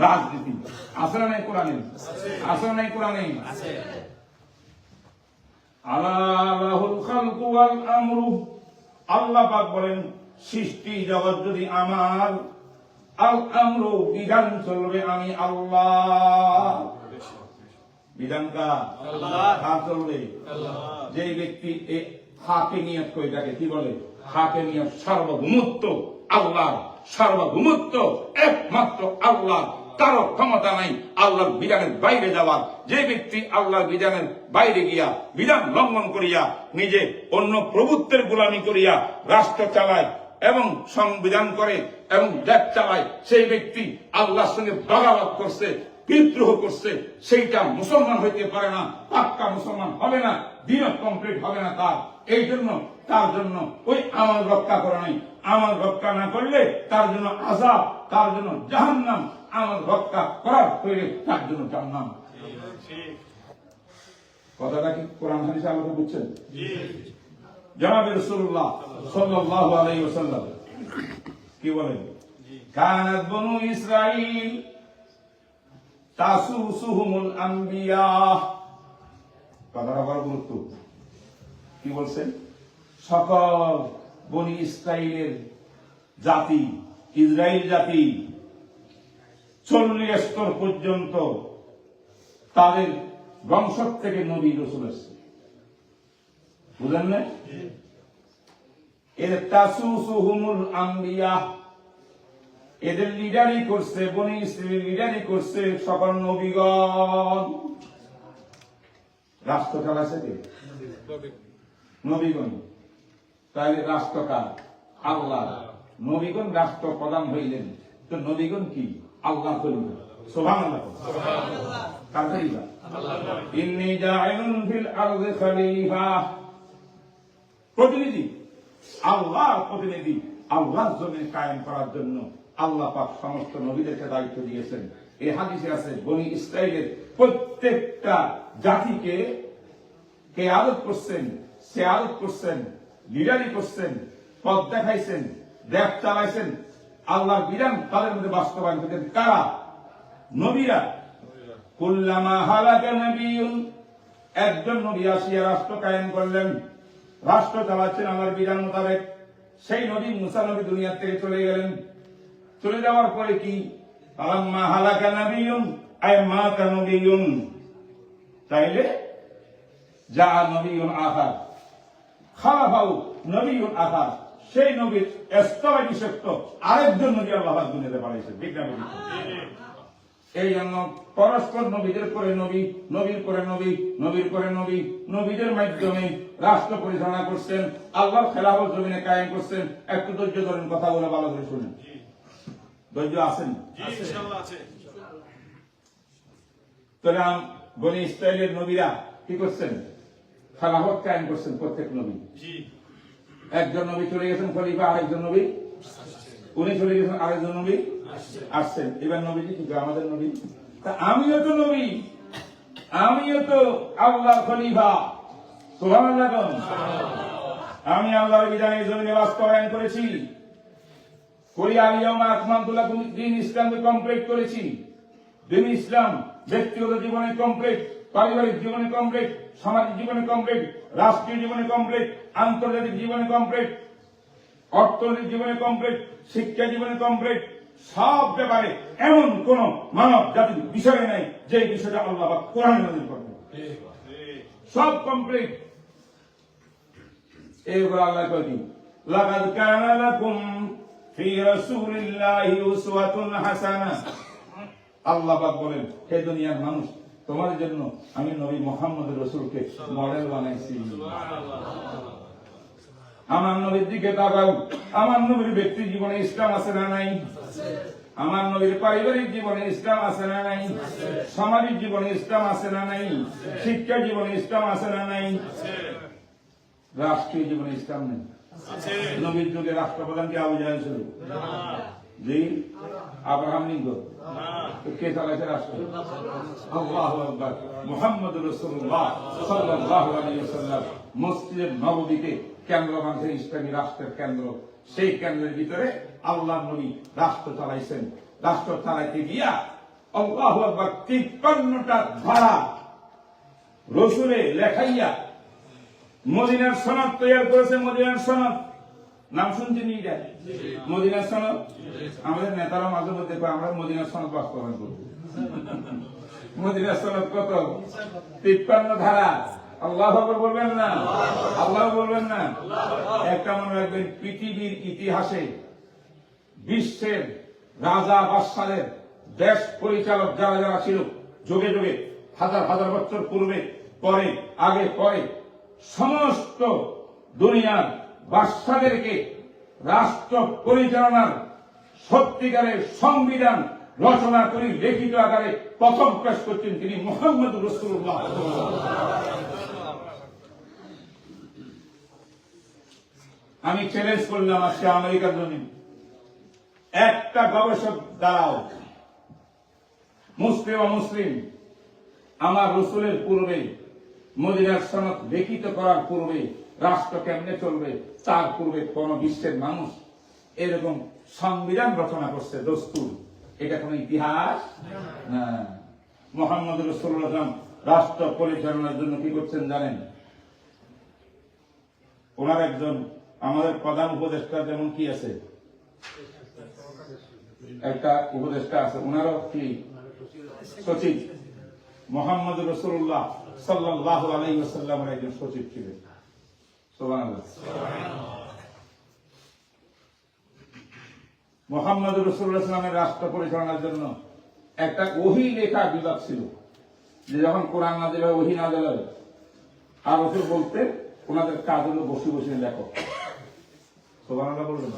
Speaker 1: রাজনীতি। আছে না নাই কোরআনে? আছে না নাই কোরআনে? আলা লাহুল খালকু ওয়াল আমরু। আল্লাহ পাক বলেন, সৃষ্টি জগৎ যদি আমার, আল আমরু বিধান চলবে আমি আল্লাহ। বিধান কার? আল্লাহ চলবে। যে ব্যক্তি হাকিমিয়ত কই থাকে, কি বলে? হাকিমিয়ত, সার্বভৌমত্ব আল্লাহ, সার্বভৌমত্ব একমাত্র আল্লাহ, কারো ক্ষমতা নাই আল্লাহর বিধানের বাইরে যাওয়ার। যে ব্যক্তি আল্লাহর বিধানের বাইরে গিয়া, বিধান লঙ্ঘন করিয়া, নিজে অন্য প্রভুত্বের গোলামি করিয়া রাষ্ট্র চালায় এবং সংবিধান করে এবং দেশ চালায়, সেই ব্যক্তি আল্লাহর সঙ্গে বগাবত করছে, বিদ্রোহ করছে, সেইটা মুসলমান হইতে পারে না, পাক্কা মুসলমান হবে না, দিন কমপ্লিট হবে না তার। এই জন্য তার জন্য ওই আমল রক্ষা করে নাই। আমল রক্ষা না করলে তার জন্য আযাব, তার জন্য জাহান্নাম। আমল রক্ষা করার হইলে তার জন্য জান্নাত। কথাটা কি কোরআন হাদিসে আলোচনা বুঝছেন? জনাবে রাসূলুল্লাহ সাল্লাল্লাহু আলাইহি ওয়াসাল্লাম কি বলেন? কানাত বনু ইসরাঈল তাসুসুহুমুল আম্বিয়া। কথাটা বড় গুরুত্ব। কি বলছেন? সকল বনি ইসরাইলের জাতি, ইসরাইল জাতি 40 স্তর পর্যন্ত তাদের বংশ থেকে নবী রাসূল আসছে। বুঝলেন না? এর তাসুসুহুমুল আম্বিয়া, এদের লিডারই করছে, বনি ইসরাইল লিডারই করছে সকল নবীগণ। রাষ্ট্র চালাচ্ছে কে? নবীগণ। তাহলে রাষ্ট্র কার? আল্লাহ। নবীগণ রাষ্ট্র প্রধান হইলেন, তো নবীগণ কি? আল্লাহ খলিফা। সুবহানাল্লাহ। কার খলিফা? আল্লাহ। ইন্নী জাইলুন ফিল আরদি খলিফা। প্রতিনিধি, আল্লাহর প্রতিনিধি, আল্লাহর জমিন কায়েম করার জন্য আল্লাহ পাক সমস্ত নবীদেরকে দায়িত্ব দিয়েছেন। এই হাদিসে আছে, বনি ইসরাইলের প্রত্যেকটা জাতিকে কিয়াদত করছেন, সিয়াদত করছেন, লিডারি করছেন, পথ দেখাইছেন, দেশ চালাইছেন, আল্লাহর বিধান তাদের মধ্যে বাস্তবায়ন করেছেন। কারা? নবীরা। কুল্লামা হালাকা নবিয়্যুন, একজন নবী আসিয়া রাষ্ট্র কায়েম করলেন, রাষ্ট্র চালাচ্ছেন আল্লাহর বিধান মোতাবেক। সেই নবী মুসা নবী দুনিয়া থেকে চলে গেলেন। চলে যাওয়ার পরে কি? আলাম্মা হালাকা নবিয়্যুন আয় মাতা নবিয়্যুন, তাইলে যা নবিয়্যুন আখার খালাফাউ নবিয়্যুন আখার, সেই নবীর স্তরে বিশেষত আরেকজন নবী আল্লাহ দুনিয়াতে পাঠাইছেন। ঠিক না? এই জন্য পরস্পর নবীদের করে নবী, নবীর করে নবী, নবীর করে নবী, নবীদের মাধ্যমে রাষ্ট্র পরিচালনা করছেন, আল্লাহর খেলাফত জমিনে কায়েম করছেন। একটু ধৈর্য ধরেন, কথা বলে ভালো করে শুনেন। ধৈর্য আছেন? তাহলে বনি ইসরাইলের নবীরা কি করছেন? খেলাফত কায়েম করছেন। প্রত্যেক নবী, একজন নবী চলে গেছেন খলিফা, আরেকজন নবী, উনি চলে গেছেন, আরেকজন নবী আসছেন। এবার নবীজি কি? আমাদের নবী। তা আমিও তো নবী, আমিও তো আল্লাহর খলিফা। সুবহানাল্লাহ। আমি আল্লাহর বিধানে জমিনে বাস্তবায়ন করেছি। দিন ইসলামকে কমপ্লিট করেছি। দিন ইসলাম ব্যক্তিগত জীবনে কমপ্লিট, পারিবারিক জীবনে কমপ্লিট, সামাজিক জীবনে কমপ্লিট, রাষ্ট্রীয় জীবনে কমপ্লিট, আন্তর্জাতিক জীবনে কমপ্লিট। অর্থনৈতিক জীবনে কমপ্লিট, শিক্ষা জীবনে কমপ্লিট, সব ব্যাপারে এমন কোন মানব জাতির বিষয় নাই যে বিষয়টা আল্লাহ পাক কোরআনে নাযিল করবেন, সব কমপ্লিট। এইগুলো আল্লাহ কয় কি, লাকাদ কানা লাকুম ফি রাসূলিল্লাহি উসওয়াতুন হাসানাহ। আল্লাহ পাক বলেন, হে দুনিয়ার মানুষ, তোমাদের জন্য আমি নবী মুহাম্মদ রাসূলকে মডেল বানাইছি। আমার নবীর দিকে তাকাও, আমার নবীর ব্যক্তি জীবনে ইসলাম আছে না নাই? আমার নবীর পারিবারিক জীবনে ইসলাম আছে না নাই? সামাজিক জীবনে ইসলাম আছে না নাই? শিক্ষা জীবনে ইসলাম আছে না নাই? রাষ্ট্রীয় জীবনে ইসলাম নেই। নবীর যুগে রাষ্ট্রপ্রধান কি আবু জাহেল ছিল? জি, আব্রাহাম লিঙ্কন। কে চালাইছে রাষ্ট্র? আল্লাহু আকবার। মুহাম্মদুর রাসূলুল্লাহ সাল্লাল্লাহু আলাইহি ওয়াসাল্লাম মসজিদে নববীতে কেন্দ্র বানিয়েছেন, ইসলামী রাষ্ট্রের কেন্দ্র। সেই কেন্দ্রের ভিতরে আল্লাহর নবী রাষ্ট্র চালাইছেন। রাষ্ট্র চালাইতে গিয়া আল্লাহু আকবার 53টা ধারা রসুলে লেখাইয়া মদিনার সনদ তৈরি করেছে। মদিনার সনদ নাম শুনছেন? মদিনার সনদ। আমাদের নেতারা মাঝে মধ্যে আমরা মদিনার সনদ বাস্তবায়ন করব। মদিনার সনদ কত? 53 ধারা। আল্লাহু আকবার বলবেন না? আল্লাহ বলবেন না? একটা মনে রাখবেন, পৃথিবীর ইতিহাসে বিশ্বের রাজা বাদশাদের দেশ পরিচালক যারা যারা ছিল, যুগে যুগে হাজার হাজার বছর পূর্বে, পরে, আগে, পরে, সমস্ত দুনিয়ার বাদশাদেরকে রাষ্ট্র পরিচালনার সত্যিকারের সংবিধান রচনা করে লিখিত আকারে প্রথম পেশ করছেন তিনি মুহাম্মদুর রাসূলুল্লাহ। আমি চ্যালেঞ্জ করলাম আজকে আমেরিকার জন্য, একটা গবেষক দ্বারাও মুসলিম অমুসলিম আমার রসুলের পূর্বে, মদিনার সনদ লিখিত করার পূর্বে রাষ্ট্র কেমনে চলবে তার পূর্বে কোন বিশ্বের মানুষ এরকম সংবিধান রচনা করছে, দস্তুর। এটা কোন ইতিহাস না। মুহাম্মদ রাসূলুল্লাহ রাষ্ট্র পরিচালনার জন্য কি করছেন জানেন? ওনার একজন আমাদের প্রধান উপদেষ্টা যেমন কি আছে, একটা উপদেষ্টা আছে, ওনারও কি সচিব। মুহাম্মদ রাসূলুল্লাহ সাল্লাল্লাহু আলাইহি ওয়াসাল্লামের একজন সচিব ছিলেন। সুবহানাল্লাহ। মুহাম্মদ রাসূলুল্লাহ সাল্লামের রাষ্ট্র পরিচালনার জন্য একটা ওহী লেখা বিভাগ ছিল, যে যখন কোরআন নাযিল হয়, ওহী নাযিল হয়, আর রাসূল বলতে ওনাদের কাজ হলো বসে বসে লেখো। সুবহানাল্লাহ বলবেন?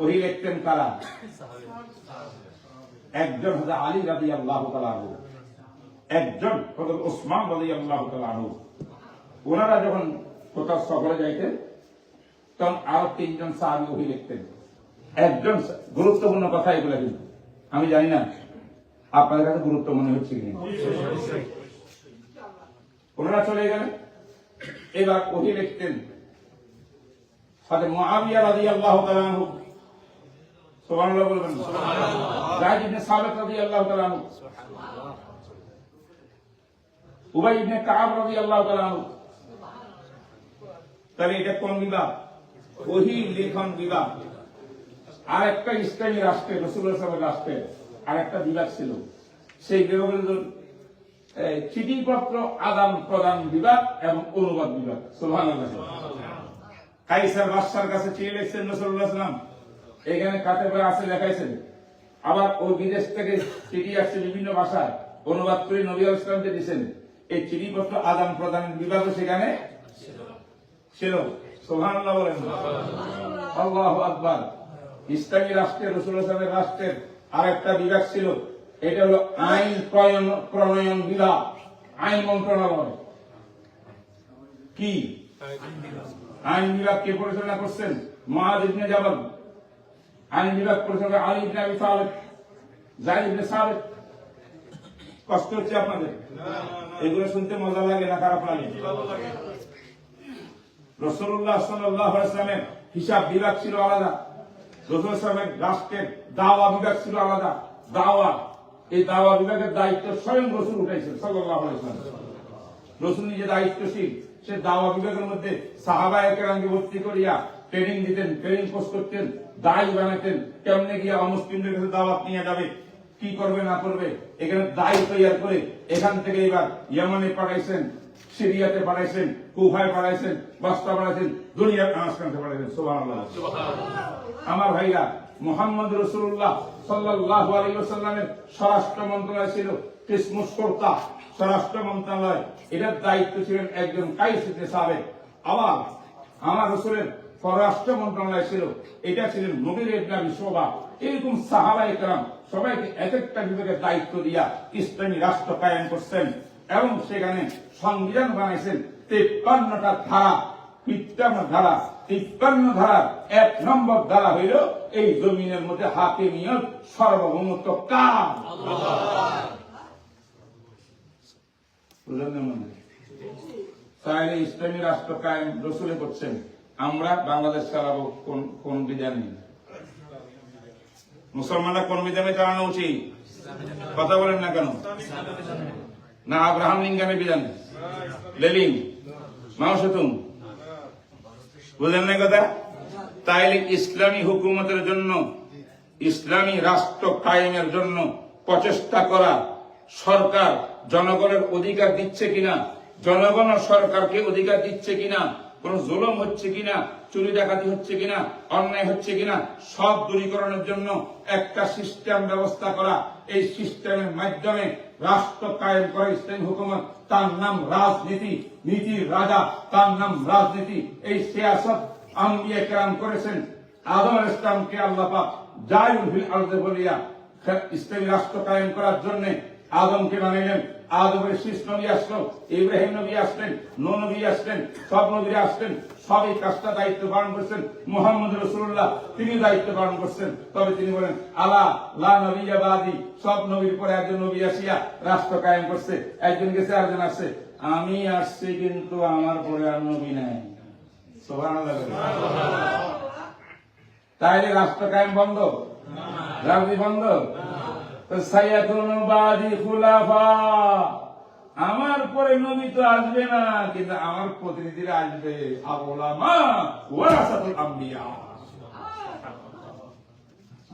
Speaker 1: ওহী লিখতেন কারা? একজন হযরত আলী রাদিয়াল্লাহু তাআলা আনহু, একজন হযরত ওসমান রাদিয়াল্লাহু তাআলা আনহু। ওনারা যখন কোথাও সফরে যাইতেন তখন আরো 3 জন সাহাবী ওহী লিখতেন। একজন গুরুত্বপূর্ণ কথা এগুলো, কিন্তু আমি জানি না আপনাদের কাছে গুরুত্ব মনে হচ্ছে কি। ওনারা চলে গেলেন, এবার ওহী লিখতেন হযরত মুআবিয়া রাদিয়াল্লাহু তাআলা আনহু। সুবহানাল্লাহ বলবেন? যায়েদ ইবনে সাবিত রাদিয়াল্লাহু তাআলা আনহু, উবাই ইবনে কাব রাদিয়াল্লাহু তাআলা আনহু। তাহলে এটা কোন বিভাগ? ওহী লেখন বিভাগ। আর একটা ইসলামী রাষ্ট্রে, রাসূলুল্লাহ সাল্লাল্লাহু আলাইহি ওয়াসাল্লামের রাষ্ট্রে আর একটা বিভাগ ছিল, সেই বিভাগের চিঠিপত্র আদান প্রদান বিভাগ এবং অনুবাদ বিভাগ। সুবহানাল্লাহ। কাইসার বাদশার কাছে চিঠি লিখছেন রাসূলুল্লাহ সাল্লাল্লাহু আলাইহি ওয়াসাল্লাম, এখানে কাতেবে আছে লেখাইছেন। আবার ওই বিদেশ থেকে চিঠি আসছে বিভিন্ন ভাষায়, অনুবাদ করে নবী আলাইহিস সালামকে দিয়েছেন। এই চিঠিপত্র আদান প্রদানের বিভাগও সেখানে ছিল। সুবহানাল্লাহ বলেন? আল্লাহু আকবার। ইসলামী রাষ্ট্রের, রাসূলুল্লাহ সাল্লাল্লাহু আলাইহি ওয়াসাল্লামের রাষ্ট্রের আরেকটা বিভাগ ছিল, এটা হলো আইন প্রণয়ন বিভাগ, আইন মন্ত্রণালয়। কি আইন বিভাগ কে পরিচালনা করছেন? মুআয ইবনে জাবাল। আইন বিভাগ পরিচালনা আলী ইবনে আবি তালিব, যায়েদ ইবনে সাবিত। কষ্ট হচ্ছে আপনাদের? এগুলো শুনতে মজা লাগে না খারাপ লাগে? রাসূলুল্লাহ সাল্লাল্লাহু আলাইহি ওয়াসাল্লামের হিসাব বিভাগ ছিল আলাদা, রাসূলুল্লাহ সাল্লাল্লাহু আলাইহি ওয়াসাল্লামের রাষ্ট্রের দাওয়া বিভাগ ছিল আলাদা। দাওয়া, এই দাওয়া বিভাগের দায়িত্ব স্বয়ং রাসূল উঠাইছেন সাল্লাল্লাহু আলাইহি ওয়াসাল্লাম। রাসূল নিজে দায়িত্বশীল, সে দাওয়া বিভাগের মধ্যে সাহাবায়ে কেরামকে ভর্তি করিয়া ট্রেনিং দিতেন, ট্রেনিং কোর্স করতেন, দায়ী বানাতেন, কেমনে গিয়া অমুসলিমদের কাছে দাওয়াত নিয়ে যাবে, কি করবে না করবে, এখানে দায়ী তৈরি করে এখান থেকে এবার ইয়েমেনে পাঠাইছেন, সিরিয়াতে পাঠাইছেন, কুফায় পাঠাইছেন, বাসরা পাঠাইছেন, দুনিয়ার আনাসকান্তে পাঠাইছেন। সুবহানাল্লাহ। আমার ভাইরা, মুহাম্মদ রাসূলুল্লাহ সাল্লাল্লাহু আলাইহি ওয়াসাল্লামের স্বরাষ্ট্র মন্ত্রণালয় ছিল কিসমুস কর্তা, স্বরাষ্ট্র মন্ত্রণালয়, এটার দায়িত্ব ছিলেন একজন কাইস ইবনে সাবেক। আবার আমার রাসূলের পররাষ্ট্র মন্ত্রণালয় ছিল, এটা ছিলেন মুগীরা ইবনে আবি শুবা। এরকম সাহাবায়ে কেরাম সবাইকে এক একটা বিভাগের দায়িত্ব দিয়া ইসলামী রাষ্ট্র কায়েম করছেন এবং সেখানে সংবিধান বানাইছেন 53টা ধারা। 53 ধারার 1 নম্বর ধারা হইল এই জমিনের মধ্যে হাকিমিয়ত, সার্বভৌমত্ব কার? তাহলে ইসলামী রাষ্ট্র কায়েম রসুলে করছেন, আমরা বাংলাদেশ চালাবো কোন বিধানে? মুসলমানরা কোন বিধানে চালানো উচিত? কথা বলেন না কেন? না আব্রাহাম লিঙ্কনের বিধানে, লেনিন, মাও সেতুং, বুঝলেন না কথা? তাইলে ইসলামী হুকুমতের জন্য, ইসলামী রাষ্ট্র কায়েমের জন্য প্রচেষ্টা করা সরকার জনগণের অধিকার দিচ্ছে কিনা, জনগণ সরকারকে অধিকার দিচ্ছে কিনা, কোন জুলুম হচ্ছে কিনা, চুরি ডাকাতি হচ্ছে কিনা, অন্যায় হচ্ছে কিনা, সব দূরীকরণের জন্য একটা সিস্টেম ব্যবস্থা করা। এই সিস্টেমের মাধ্যমে রাষ্ট্র কায়েম করা ইসলামী হুকুমত, তার নাম রাজনীতি, নীতির রাজা, তার নাম রাজনীতি। এই সিয়াসত আম্বিয়া কেরাম করেছেন। আদম আলাইহিস সালামকে আল্লাহ পাক জাইলুল ফিল আরদে বলিয়া ইসলামী রাষ্ট্র কায়েম করার জন্য আদমকে বানাইলেন। আদমের শেষ নবী আসলো, ইব্রাহিম নবী আসলেন, নূহ নবী আসলেন, সব নবীরা আসলেন, সবই কাজটা দায়িত্ব পালন করছেন। মুহাম্মদ রাসূলুল্লাহ তিনি দায়িত্ব পালন করছেন। তবে তিনি বলেন আলা লা নবিয়্যা বাদি, সব নবীর পরে একজন নবী আসিয়া রাষ্ট্র কায়েম করছে। একজন গেছে আরেকজন আসছে, আমি আসছি কিন্তু আমার পরে আর নবী নাই। সুবহানাল্লাহ। তাইলে রাষ্ট্র কায়েম বন্ধ, রাজনীতি বন্ধ। আমার পরে নবী তো আসবে না, কিন্তু আমার প্রতিনিধিরা আসবে।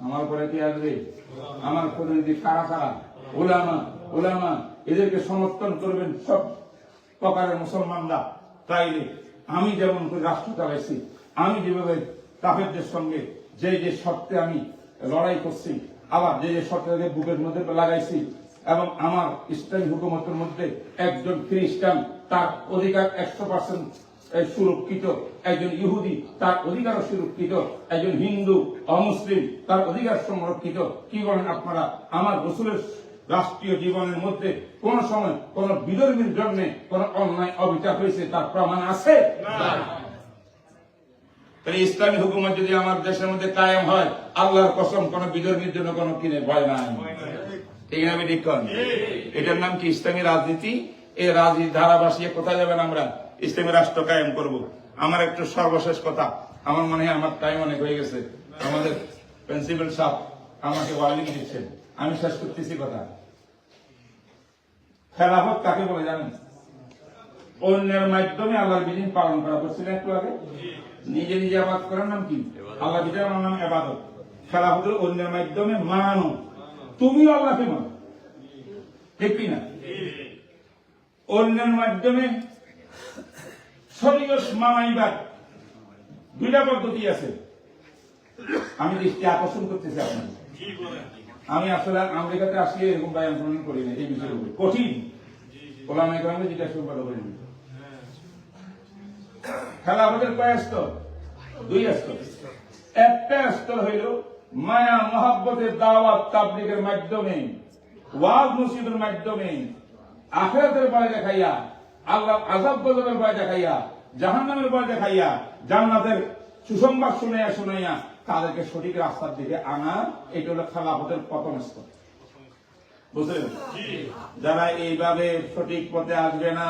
Speaker 1: আমার পরে কি আসবে? আমার প্রতিনিধি কারা কারা? উলামা। উলামা এদেরকে সমর্থন করবেন সব প্রকারের মুসলমানরা। তাইলে আমি যেমন করে রাষ্ট্র চালাইছি, আমি যেভাবে কাফেরদের সঙ্গে যে যে শর্তে আমি লড়াই করছি, আবার যে শর্তটাকে বুকের মধ্যে লাগাইছি, এবং আমার ইসলামী হুকুমতের মধ্যে একজন খ্রিস্টান তার অধিকার 100% সুরক্ষিত, একজন ইহুদি তার অধিকার সুরক্ষিত, একজন হিন্দু অমুসলিম তার অধিকার সংরক্ষিত। কি বলেন আপনারা? আমার রাসূলের রাষ্ট্রীয় জীবনের মধ্যে কোন সময় কোন বিধর্মীর জন্য কোন অন্যায় অবিচার হয়েছে তার প্রমাণ আছে? ইসলামী হুকুমত যদি আমার দেশের মধ্যে কায়েম হয়, আল্লাহর কসম কোন বিধর্মীর জন্য কোন কিনে ভয় নাই। ঠিক না? আমি ঠিক করেন, এটার নাম কি? ইসলামী রাজনীতি। এই রাজনীতি ধারা বাসিয়ে কোথায় যাবেন? আমরা ইসলামী রাষ্ট্র কায়েম করব। আমার একটু সর্বশেষ কথা, আমার মনে হয় আমার টাইম অনেক হয়ে গেছে। আমাদের প্রিন্সিপাল সাহেব আমাকে ওয়ার্নিং দিচ্ছেন, আমি শেষ করতেছি কথা। খেলাফত কাকে বলে জানেন? অন্যের মাধ্যমে আল্লাহর বিধান পালন করা। বলছিলেন একটু আগে, নিজে নিজে আবাদ করার নাম কি? আল্লাহ বিধান নাম ইবাদত। খেলাফতের অন্যের মাধ্যমে মানো, তুমিও আল্লাহকে মানো, ঠিক কিনা? অন্যের মাধ্যমে শরীয়ত মানাইবার দুইটা পদ্ধতি আছে। আমি দৃষ্টি আকর্ষণ করতেছি আপনার। আমি আসলে আমেরিকাতে আসলে এরকম বায়ান প্রণয়ন করি না এই বিষয়ের উপর, কঠিন ওলামায়ে কেরামকে জিজ্ঞাসা করে ভালো করে। খেলাফতের কয় স্তর? 2 স্তর। একটা স্তর হইল মায়া মহব্বতের দাওয়াত তাবলীগের মাধ্যমে, ওয়াজ নসিহতের মাধ্যমে, আখিরাতের ভয় দেখাইয়া, আল্লাহ আযাব গজবের ভয় দেখাইয়া, জাহান্নামের ভয় দেখাইয়া, জান্নাতের সুসংবাদ শুনাইয়া শুনাইয়া তাদেরকে সঠিক রাস্তার দিকে আনা। এটা হলো খেলাফতের প্রথম স্তর। বুঝলেন? যারা এইভাবে সঠিক পথে আসবে না,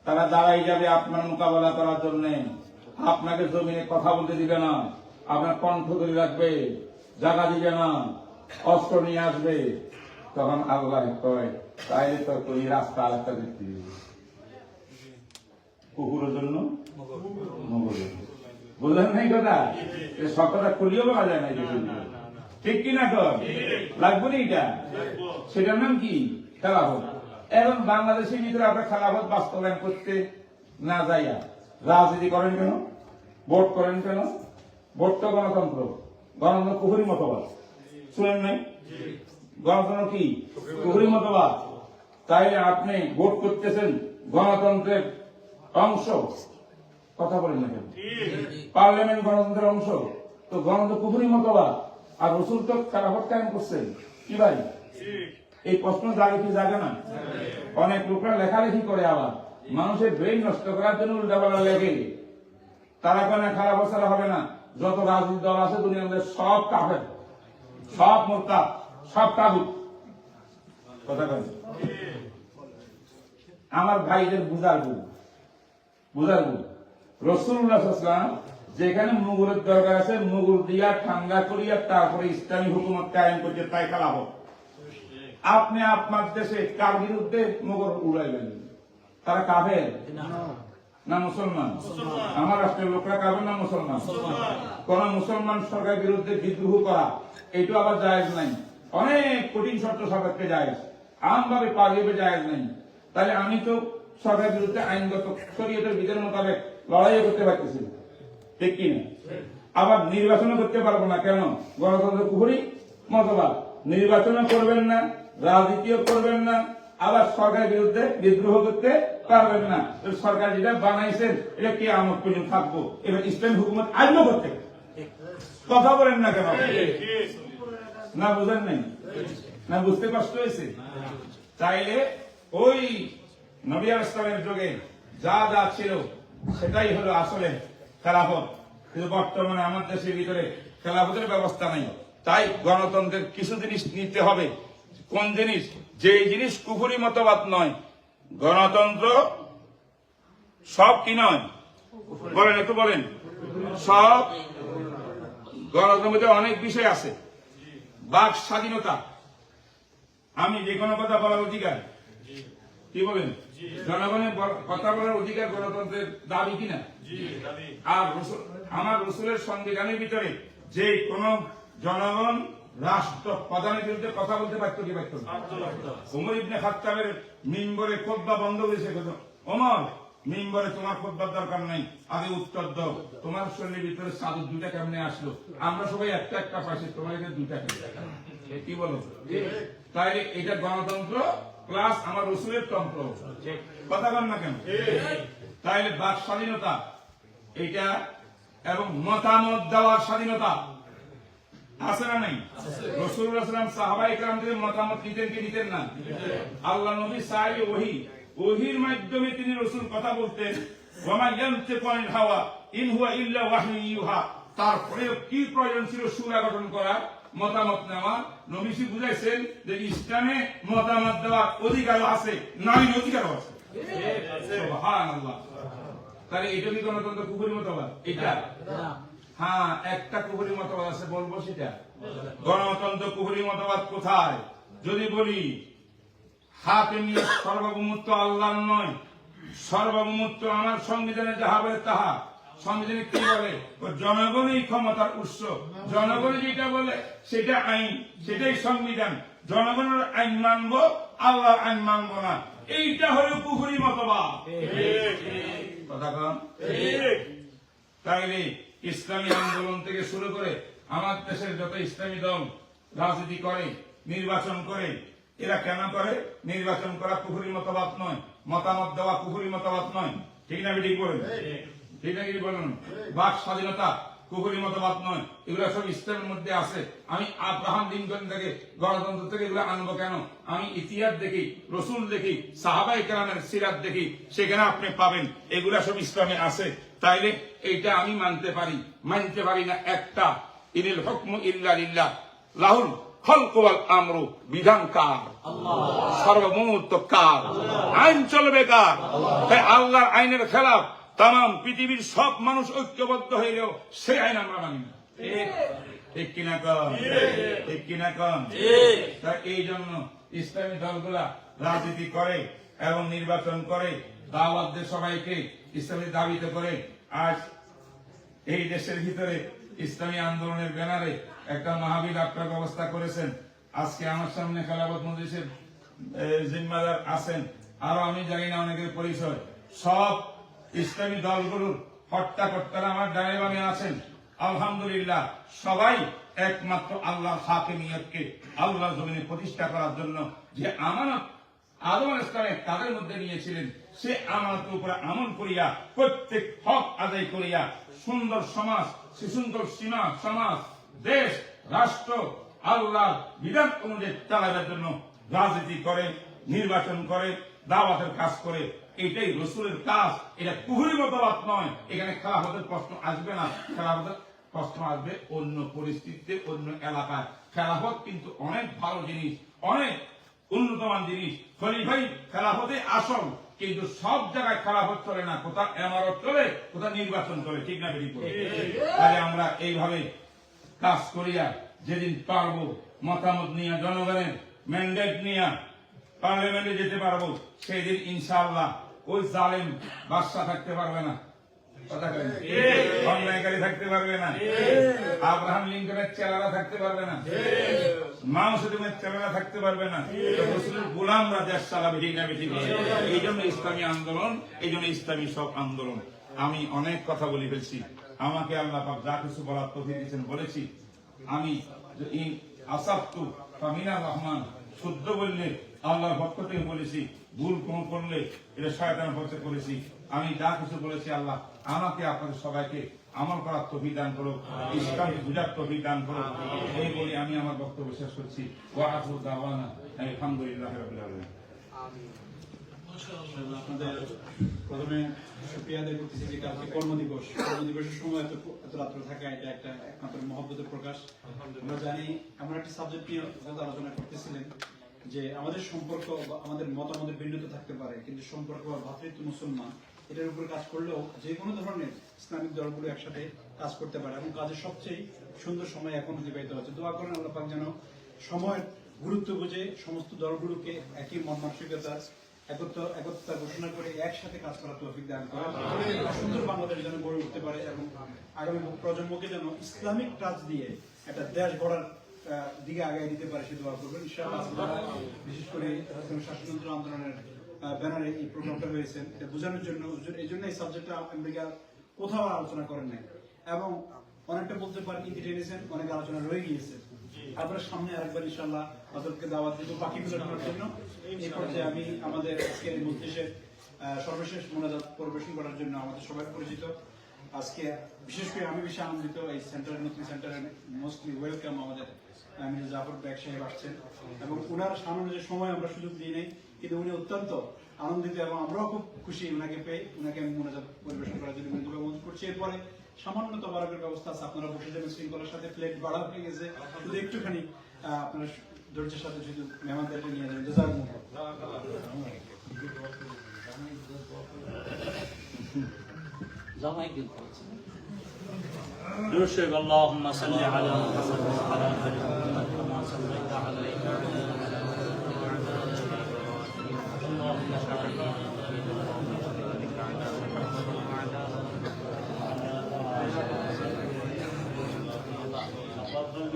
Speaker 1: তারা দাঁড়াই যাবে আপনার মোকাবেলা করার জন্য। আপনাকে জমিনে কথা বলতে দিবে না, আপনার কণ্ঠ ধরে রাখবে, জায়গা দিবে না, অস্ত্র নিয়ে আসবে। তখন আল্লাহ কয় তাইলে তো ওই রাস্তা আরেকটা দেখতে দিবে। কুকুরের জন্য মগরের জন্য। বুঝলেন নাই কথা? সব কথা খুলিও বলা যায় না, ঠিক কিনা? কর লাগবে না এটা, সেটার নাম কি? খেলাফত। এখন বাংলাদেশের ভিতরে আপনার খেলাফত বাস্তবায়ন করতে না যাইয়া রাজনীতি করেন কেন? ভোট করেন কেন? ভোট তো গণতন্ত্র, গণতন্ত্র কুহুরি মতবাদ, শুনেন নাই? গণতন্ত্র কি? কুহুরি মতবাদ। তাইলে আপনি ভোট করতেছেন গণতন্ত্রের অংশ, কথা বলেন না কেন? পার্লামেন্ট গণতন্ত্রের অংশ, তো গণতন্ত্র কুহুরি মতবাদ, আর রসুল তো খেলাফত কায়েম করছেন। কি ভাই, এই প্রশ্ন জাগে কি জাগে না? অনেক লোকরা লেখালেখি করে, আবার মানুষের ব্রেন নষ্ট করার জন্য উল্টাপাল্টা লেগে, তারা কেন খেলাফত ছাড়া হবে না? যত রাজনৈতিক দল আছে দুনিয়ার মধ্যে সব কাফের, সব মোরতাদ, সব তাগুত। কথা কেন? আমার ভাইদের বুঝাবো রাসূলুল্লাহ সাল্লাল্লাহু আলাইহি ওয়াসাল্লাম যেখানে মুগুরের দরকার আছে, মুগুর দিয়া ঠান্ডা করিয়া তারপরে ইসলামী হুকুমত কায়েম করছে, তাই খেলাফত। আপনি আপনার দেশে কার বিরুদ্ধে মুগুর উড়াইলেন? তারা কাফের না মুসলমান? আমার রাষ্ট্রের লোকরা কাফের না মুসলমান? কোন মুসলমান সরকারের বিরুদ্ধে বিদ্রোহ করা এইটা আবার জায়েজ নাই, অনেক কঠিন শর্ত সাপেক্ষে জায়েজ, আমভাবে পালিয়ে জায়েজ নাই। তাহলে আমি তো সরকারের বিরুদ্ধে আইনগত শরীয়তের বিধান মোতাবেক লড়াইও করতে পারতেছি, ঠিক কিনা? আবার নির্বাচনও করতে পারবো না, কেন? গণতন্ত্র কুহুরি মতবাদ। নির্বাচনও করবেন না, রাজনীতিও করবেন না, আবার সরকারের বিরুদ্ধে বিদ্রোহ করতে পারবেন না। সরকার যেটা বানাইছেন এটা কে আমার পর্যন্ত থাকবো, এবার ইসলাম হুকুমত আইনও করতে। কথা বলেন না কেন? না বুঝেন নাই? না বুঝতে কষ্ট হয়েছে? চাইলে ওই নবী আলাইহিস সালামের যুগে যা যা ছিল সেটাই হলো আসলে খেলাফত, কিন্তু বর্তমানে আমার দেশের ভিতরে খেলাফতের ব্যবস্থা নাই। তাই গণতন্ত্রের কিছু জিনিস নিতে হবে। কোন জিনিস? যে জিনিস কুফরি মতবাদ নয়। গণতন্ত্র সব কি নয় বলেন, একটু বলেন। সব গণতন্ত্রের অনেক বিষয় আছে। বাক স্বাধীনতা, আমি যে কোনো কথা বলার অধিকার, কি বলেন? জনগণের কথা বলার অধিকার গণতন্ত্রের দাবি কিনা? আর আমার রসুলের সংবিধানের ভিতরে যে কোন জনগণ রাষ্ট্র প্রধানের বিরুদ্ধে কথা বলতে পারতো কি পারত না? ওমর ইবনে খাত্তাবের মিম্বরে খুতবা বন্ধ হয়েছে। ওমর, মিম্বরে তোমার খুতবার দরকার নাই, আগে উত্তর দাও, তোমার শরীরের ভিতরে চাদর দুইটা কেমনে আসলো? আমরা সবাই একটা একটা পাশে, তোমার এখানে দুইটা কেমনে? কি বলো? তাইলে এটা গণতন্ত্র প্লাস আমার রসুলের তন্ত্র, কথা বল না কেন? তাইলে বাক স্বাধীনতা এটা, এবং মতামত দেওয়ার স্বাধীনতা আছে না নাই? রাসূলুল্লাহ সাল্লাল্লাহু আলাইহি ওয়াসাল্লাম সাহাবায়ে কেরামদের মতামত নিতেন কি নিতেন না? আল্লাহ নবী সাহেব ওহীর মাধ্যমে তিনি রাসূল কথা বলতেন, ওয়া মা ইয়ানতিকু আনিল হাওয়া ইন হুয়া ইল্লা ওয়াহয়ুন ইউহা। তারপরে কি প্রয়োজন ছিল সূরা গঠন করা, মতামত নেওয়া? নবীজি বুঝাইছেন যে ইসলামে মতামত দেওয়ার অধিকার আছে, নাই অধিকারও আছে। সুবহানাল্লাহ। তাহলে এটা কি গণতন্ত্র কুফরি মতবাদ? এটা হ্যাঁ, একটা কুফরি মতবাদ আছে, বলবো সেটা। গণতন্ত্র কুফরি মতবাদ কোথায়? যদি বলি হাতে নিয়ে সর্বভৌমত্ব আল্লাহর নয়, সর্বভৌমত্ব আমার সংবিধানে যাহা বলে তাহা। সংবিধানে কি বলে? জনগণই ক্ষমতার উৎস, জনগণ যেটা বলে সেটা আইন, সেটাই সংবিধান। জনগণের আইন মানবো, আল্লাহর আইন মানবো না, এইটা হলো কুফরি মতবাদ। কথা কম? তাইলে ইসলামী আন্দোলন থেকে শুরু করে আমার দেশের যত ইসলামী দল রাজনীতি করে, নির্বাচন করে, এরা কেন করে? নির্বাচন করা কুফরি মতবাদ নয়, মতামত দেওয়া কুফরি মতবাদ নয়, ঠিক না? ঠিক বলেন, ঠিক না? কি বলেন? বাক স্বাধীনতা কুফরি মতবাদ নয়, এগুলো সব ইসলামের মধ্যে আছে। আমি আব্রাহাম লিঙ্কন থেকে, গণতন্ত্র থেকে এগুলো আনবো কেন? আমি ইতিহাস দেখি, রসুল দেখি, সাহাবায়ে কেরামের সিরাত দেখি, সেখানে আপনি পাবেন এগুলা সব ইসলামে আছে। তাইলে এইটা আমি মানতে পারি না একটা, ইনিল হুকমু ইল্লা লিল্লাহ, লাহুল খালকু ওয়াল আমরু, বিধান কার? সর্বমুহূর্ত কার? আইন চলবে কার? তাই আল্লাহর আইনের খেলাফ তাম পৃথিবীর সব মানুষ ঐক্যবদ্ধ হইলেও সেই আইন আমরা মানি না, ঠিক কিনা কন? ঠিক কিনা কন? এই জন্য ইসলামী দলগুলা রাজনীতি করে এবং নির্বাচন করে, দাওয়াত দেয় সবাইকে, ইসলামের দাবিতে করে আজ এই দেশের ভিতরে ইসলামী আন্দোলনের ব্যানারে একটা মাহফিল আপনার ব্যবস্থা করেছেন। আজকে আমার সামনে খেলাফত মজলিসের জিম্মাদার আছেন, আরো আমি জানি না অনেকের পরিচয়। সব ইসলামী দলগুলোর হট্টাকর্তারা আমার ডানে বামে আছেন। আলহামদুলিল্লাহ, সবাই একমাত্র আল্লাহর হাকিমিয়তকে আল্লাহর জমিনে প্রতিষ্ঠা করার জন্য যে আমানত আদম আলাইহিস সালাম তাদের মধ্যে নিয়েছিলেন, সে আমানতের উপরে আমল করিয়া প্রত্যেক হক আদায় করিয়া সুন্দর সমাজ, সুন্দর সীমা সমাজ, দেশ, রাষ্ট্র আল্লাহর বিধান অনুযায়ী চালাবার জন্য রাজনীতি করে, নির্বাচন করে, দাওয়াতের কাজ করে। এটাই রসুলের কাজ। এটা কুহুরি মতবাদ নয়। এখানে খেলাফতের প্রশ্ন আসবে না। খেলাফতের প্রশ্ন আসবে অন্য পরিস্থিতিতে, অন্য এলাকায়। খেলাফত কিন্তু অনেক ভালো জিনিস, অনেক উন্নতমান জিনিস। খলিফাই খেলাফতে আসল, কিন্তু সব জায়গায় খেলাফত চলে না। কোথাও এমারত চলে, কোথাও নির্বাচন চলে। ঠিক না বেরিয়ে পড়ে? তাহলে আমরা এইভাবে কাজ করিয়া যেদিন পারবো মতামত নিয়ে, জনগণের ম্যান্ডেট নিয়ে পার্লামেন্টে যেতে পারবো, সেই দিন ইনশাআল্লাহ ওই জালেম বাদশা থাকতে পারবে না, অন্যায়কারী থাকতে পারবে না, আব্রাহাম লিঙ্কনের চেলারা থাকতে পারবে না, মাও সেদিনের চেলারা থাকতে পারবে না। রসুলের গোলামরা দেশ চালাবে। ঠিক না ঠিক? এই জন্য ইসলামী আন্দোলন, এই জন্য ইসলামী সব আন্দোলন। আমি অনেক কথা বলি ফেলছি। আমাকে আল্লাহ পাক যা কিছু বলার তৌফিক দিয়েছেন বলেছি। আমি আসাবতু ফামিনার রহমান, শুদ্ধ বললে আল্লাহর পক্ষ থেকে বলেছি, ভুল কোন করলে এটা শয়তানের পক্ষ থেকে করেছি। আমি যা কিছু বলেছি আল্লাহ আমাকে আপনাদের সবাইকে আমল করার তৌফিক দান করো, ইসলামকে বুঝার তৌফিক দান করো। এই বলে আমি আমার বক্তব্য শেষ করছি। ওয়া আখিরু দাওয়ানা আলহামদুলিল্লাহি রাব্বিল আলামিন।
Speaker 2: আপনাদের প্রথমে শুকরিয়া আদায় করতেছি যে কালকে কর্মদিবস, কর্মদিবসের সময় এত রাত্র থাকা এটা একটা একমাত্র মহব্বতের প্রকাশ। আমরা জানি এমন একটা সাবজেক্ট নিয়ে আলোচনা করতেছিলেন যে আমাদের সম্পর্ক, আমাদের মতামতের ভিন্নতা থাকতে পারে, কিন্তু সম্পর্ক বা ভ্রাতৃত্ব মুসলমান এটার উপরে কাজ করলেও যে কোনো ধরনের ইসলামিক দলগুলো একসাথে কাজ করতে পারে এবং কাজের সবচেয়ে সুন্দর সময় এখন অতিবাহিত হচ্ছে। দোয়া করেন আল্লাহ পাক যেন সময়ের গুরুত্ব বুঝে সমস্ত দলগুলোকে একই মন মানসিকতার একতা ঘোষণা করে একসাথে কাজ করার তৌফিক দান করেন। সুন্দর বাংলাদেশ যেন গড়ে উঠতে পারে এবং আগামী প্রজন্মকে যেন ইসলামিক কাজ দিয়ে একটা দেশ গড়ার দিকে আগায় দিতে পারে সে দোয়া করবেন ইনশাআল্লাহ। বিশেষ করে শাসনতন্ত্র আন্দোলনের ব্যানারে এই প্রোগ্রামটা হয়েছে, এটা বোঝানোর জন্য। এই জন্য এই সাবজেক্টটা আমেরিকা কোথাও আলোচনা করেন নাই এবং অনেকটা বলতে পারেন ইতি টেনেছেন, অনেক আলোচনা রয়ে গিয়েছে। আপনার সামনে আরেকবার ইনশাআল্লাহ তাদেরকে দাওয়াত দিব বাকিগুলো করার জন্য। এই পর্যায়ে আমি আমাদের আজকের এই মজলিসের সর্বশেষ মোনাজাত পরিবেশন করার জন্য আমাদের সবাই পরিচিত, আজকে বিশেষ করে আমি বেশি আনন্দিত, এই সেন্টারের নতুন সেন্টারের মোস্টলি ওয়েলকাম আমাদের মির্জা জাফর বেগ সাহেব আসছেন এবং ওনার সামনে যে সময় আমরা সুযোগ দিই নাই, কিন্তু উনি অত্যন্ত আনন্দিত এবং আমরাও খুব খুশি ওনাকে পেয়ে। ওনাকে আমি মোনাজাত পরিবেশন করার জন্য অনুরোধ করছি। এরপরে সামান্য তবারকের ব্যবস্থা আছে, আপনারা বসে যাবেন শৃঙ্খলার সাথে। প্লেট বাড়া হয়ে গেছে, শুধু একটুখানি আপনারা ধৈর্যের সাথে শুধু মেহমানদেরকে নিয়ে যাবেন।
Speaker 3: نرشد اللهم صل على محمد وعلى ال محمد كما صليت على ابراهيم اللهم بارك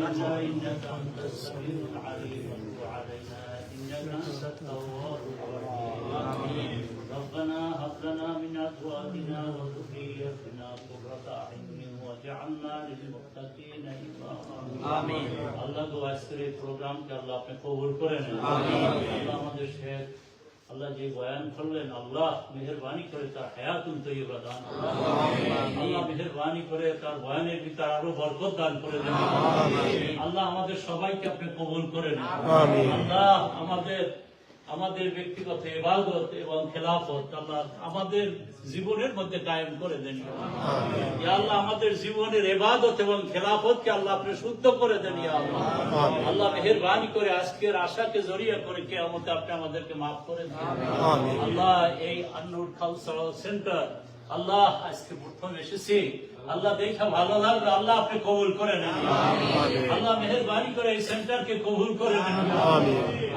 Speaker 3: على انك انت السميع العليم وتب علينا انك انت التواب الرحيم. ربنا هب لنا من ازواجنا وذريتنا قرة اعين واجعلنا للمتقين اماما. آمين. আল্লাহ দোয়া করে প্রোগ্রামকে আল্লাহ আপনি কবুল করে নেন। আমিন। আল্লাহ আমাদের শেখ আল্লাহ যে বয়ান করলেন, আল্লাহ মেহেরবানি করে তার হায়াতুন তৈয়বা দান করুন। আল্লাহ মেহেরবানি করে তার বয়ানের ভিতর আরো বরকত দান করে দেন। আল্লাহ আমাদের সবাইকে আপনি কবুল করে নেন। আল্লাহ আমাদের ব্যক্তিগত ইবাদত এবং খেলাফত আল্লাহ আমাদের জীবনের মধ্যে কায়েম করে দেন। ইয়া আল্লাহ আমাদের জীবনের ইবাদত এবং খেলাফতকে আল্লাহ আপনি শুদ্ধ করে দেন। ইয়া আল্লাহ, আল্লাহ মেহেরবানি করে আজকের আশাকে জড়িয়ে করে কিয়ামতে আপনি আমাদেরকে মাফ করে দেন। আল্লাহ এই আন-নূর কালচারাল সেন্টার আল্লাহ আজকে প্রথম এসেছি, আল্লাহ দেখা ভালো লাগলো, আল্লাহ আপনি কবুল করে নেন। আল্লাহ মেহেরবানি করে এই সেন্টারকে কবুল করে নেন।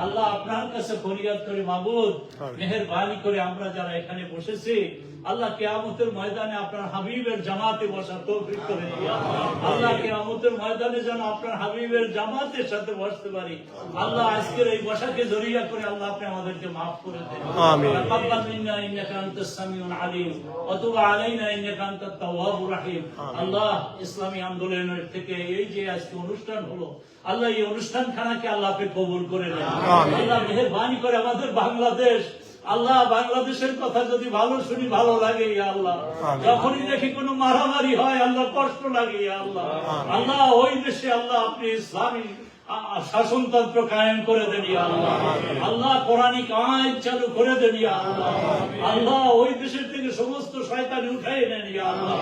Speaker 3: আল্লাহ আপনার কাছে ফরিয়াদ করে মাবুদ মেহেরবানি করে আমরা যারা এখানে বসেছি, আল্লাহ কিয়ামতের ময়দানে আপনার হাবিবের জামাতে বসার তৌফিক করে দিন। আল্লাহ কিয়ামতের ময়দানে যেন আপনার হাবিবের জামাতের সাথে বসতে পারি। আল্লাহ আজকের এই বসাকে জড়িয়া করে আল্লাহ আপনি আমাদেরকে মাফ করে দেন। আমিন। তাকাব্বাল মিন্না ইন্নাকা আনতাস সামিউল আলিম ওয়া তুব আলাইনা ইন্নাকা আনতাত তাওয়াবুর রহিম। আল্লাহ ইসলামী আন্দোলনের থেকে এই যে আজকে অনুষ্ঠান হলো, আল্লাহ এই অনুষ্ঠানখানাকে আল্লাহ আপনি কবুল করে নেন। আল্লাহ মেহেরবানি করে আমাদের বাংলাদেশ, আল্লাহ বাংলাদেশের কথা যদি ভালো শুনি ভালো লাগে ইয়া আল্লাহ। যখনই দেখি কোনো মারামারি হয় আল্লাহ কষ্ট লাগে ইয়া আল্লাহ। আল্লাহ ওই দেশে আল্লাহ আপনি ইসলামী শাসনতন্ত্র কায়েম করে দেন ইয়া আল্লাহ। আল্লাহ কোরআনিক আইন চালু করে দেন ইয়া আল্লাহ। আল্লাহ ওই দেশের থেকে সমস্ত শয়তানি উঠাই নেন ইয়া আল্লাহ।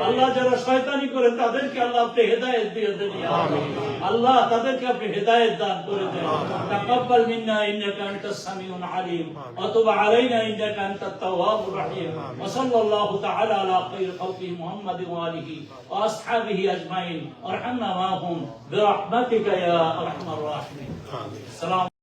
Speaker 3: আল্লাহ যারা শয়তানি করে তাদেরকে আল্লাহ আপনি হেদায়েত দিয়ে দেন ইয়া আল্লাহ। আল্লাহ তাদেরকে আপনি হেদায়েত দান করে দেন। তাকাব্বাল মিন্না ইন্নাকা আনতাস সামিউল আলিম ওয়া তুব আলাইনা ইন্নাকা আনতাত তাওয়াবুর রহিম। ওয়া সাল্লাল্লাহু তাআলা আলা খায়রি খালকিহি মুহাম্মাদিন ওয়া আলিহি ওয়া আসহাবিহি আজমাইন ওয়ারহামনা মাআহুম বিরহমাতিকা ইয়া আরহামার রাহিমিন। সালাম।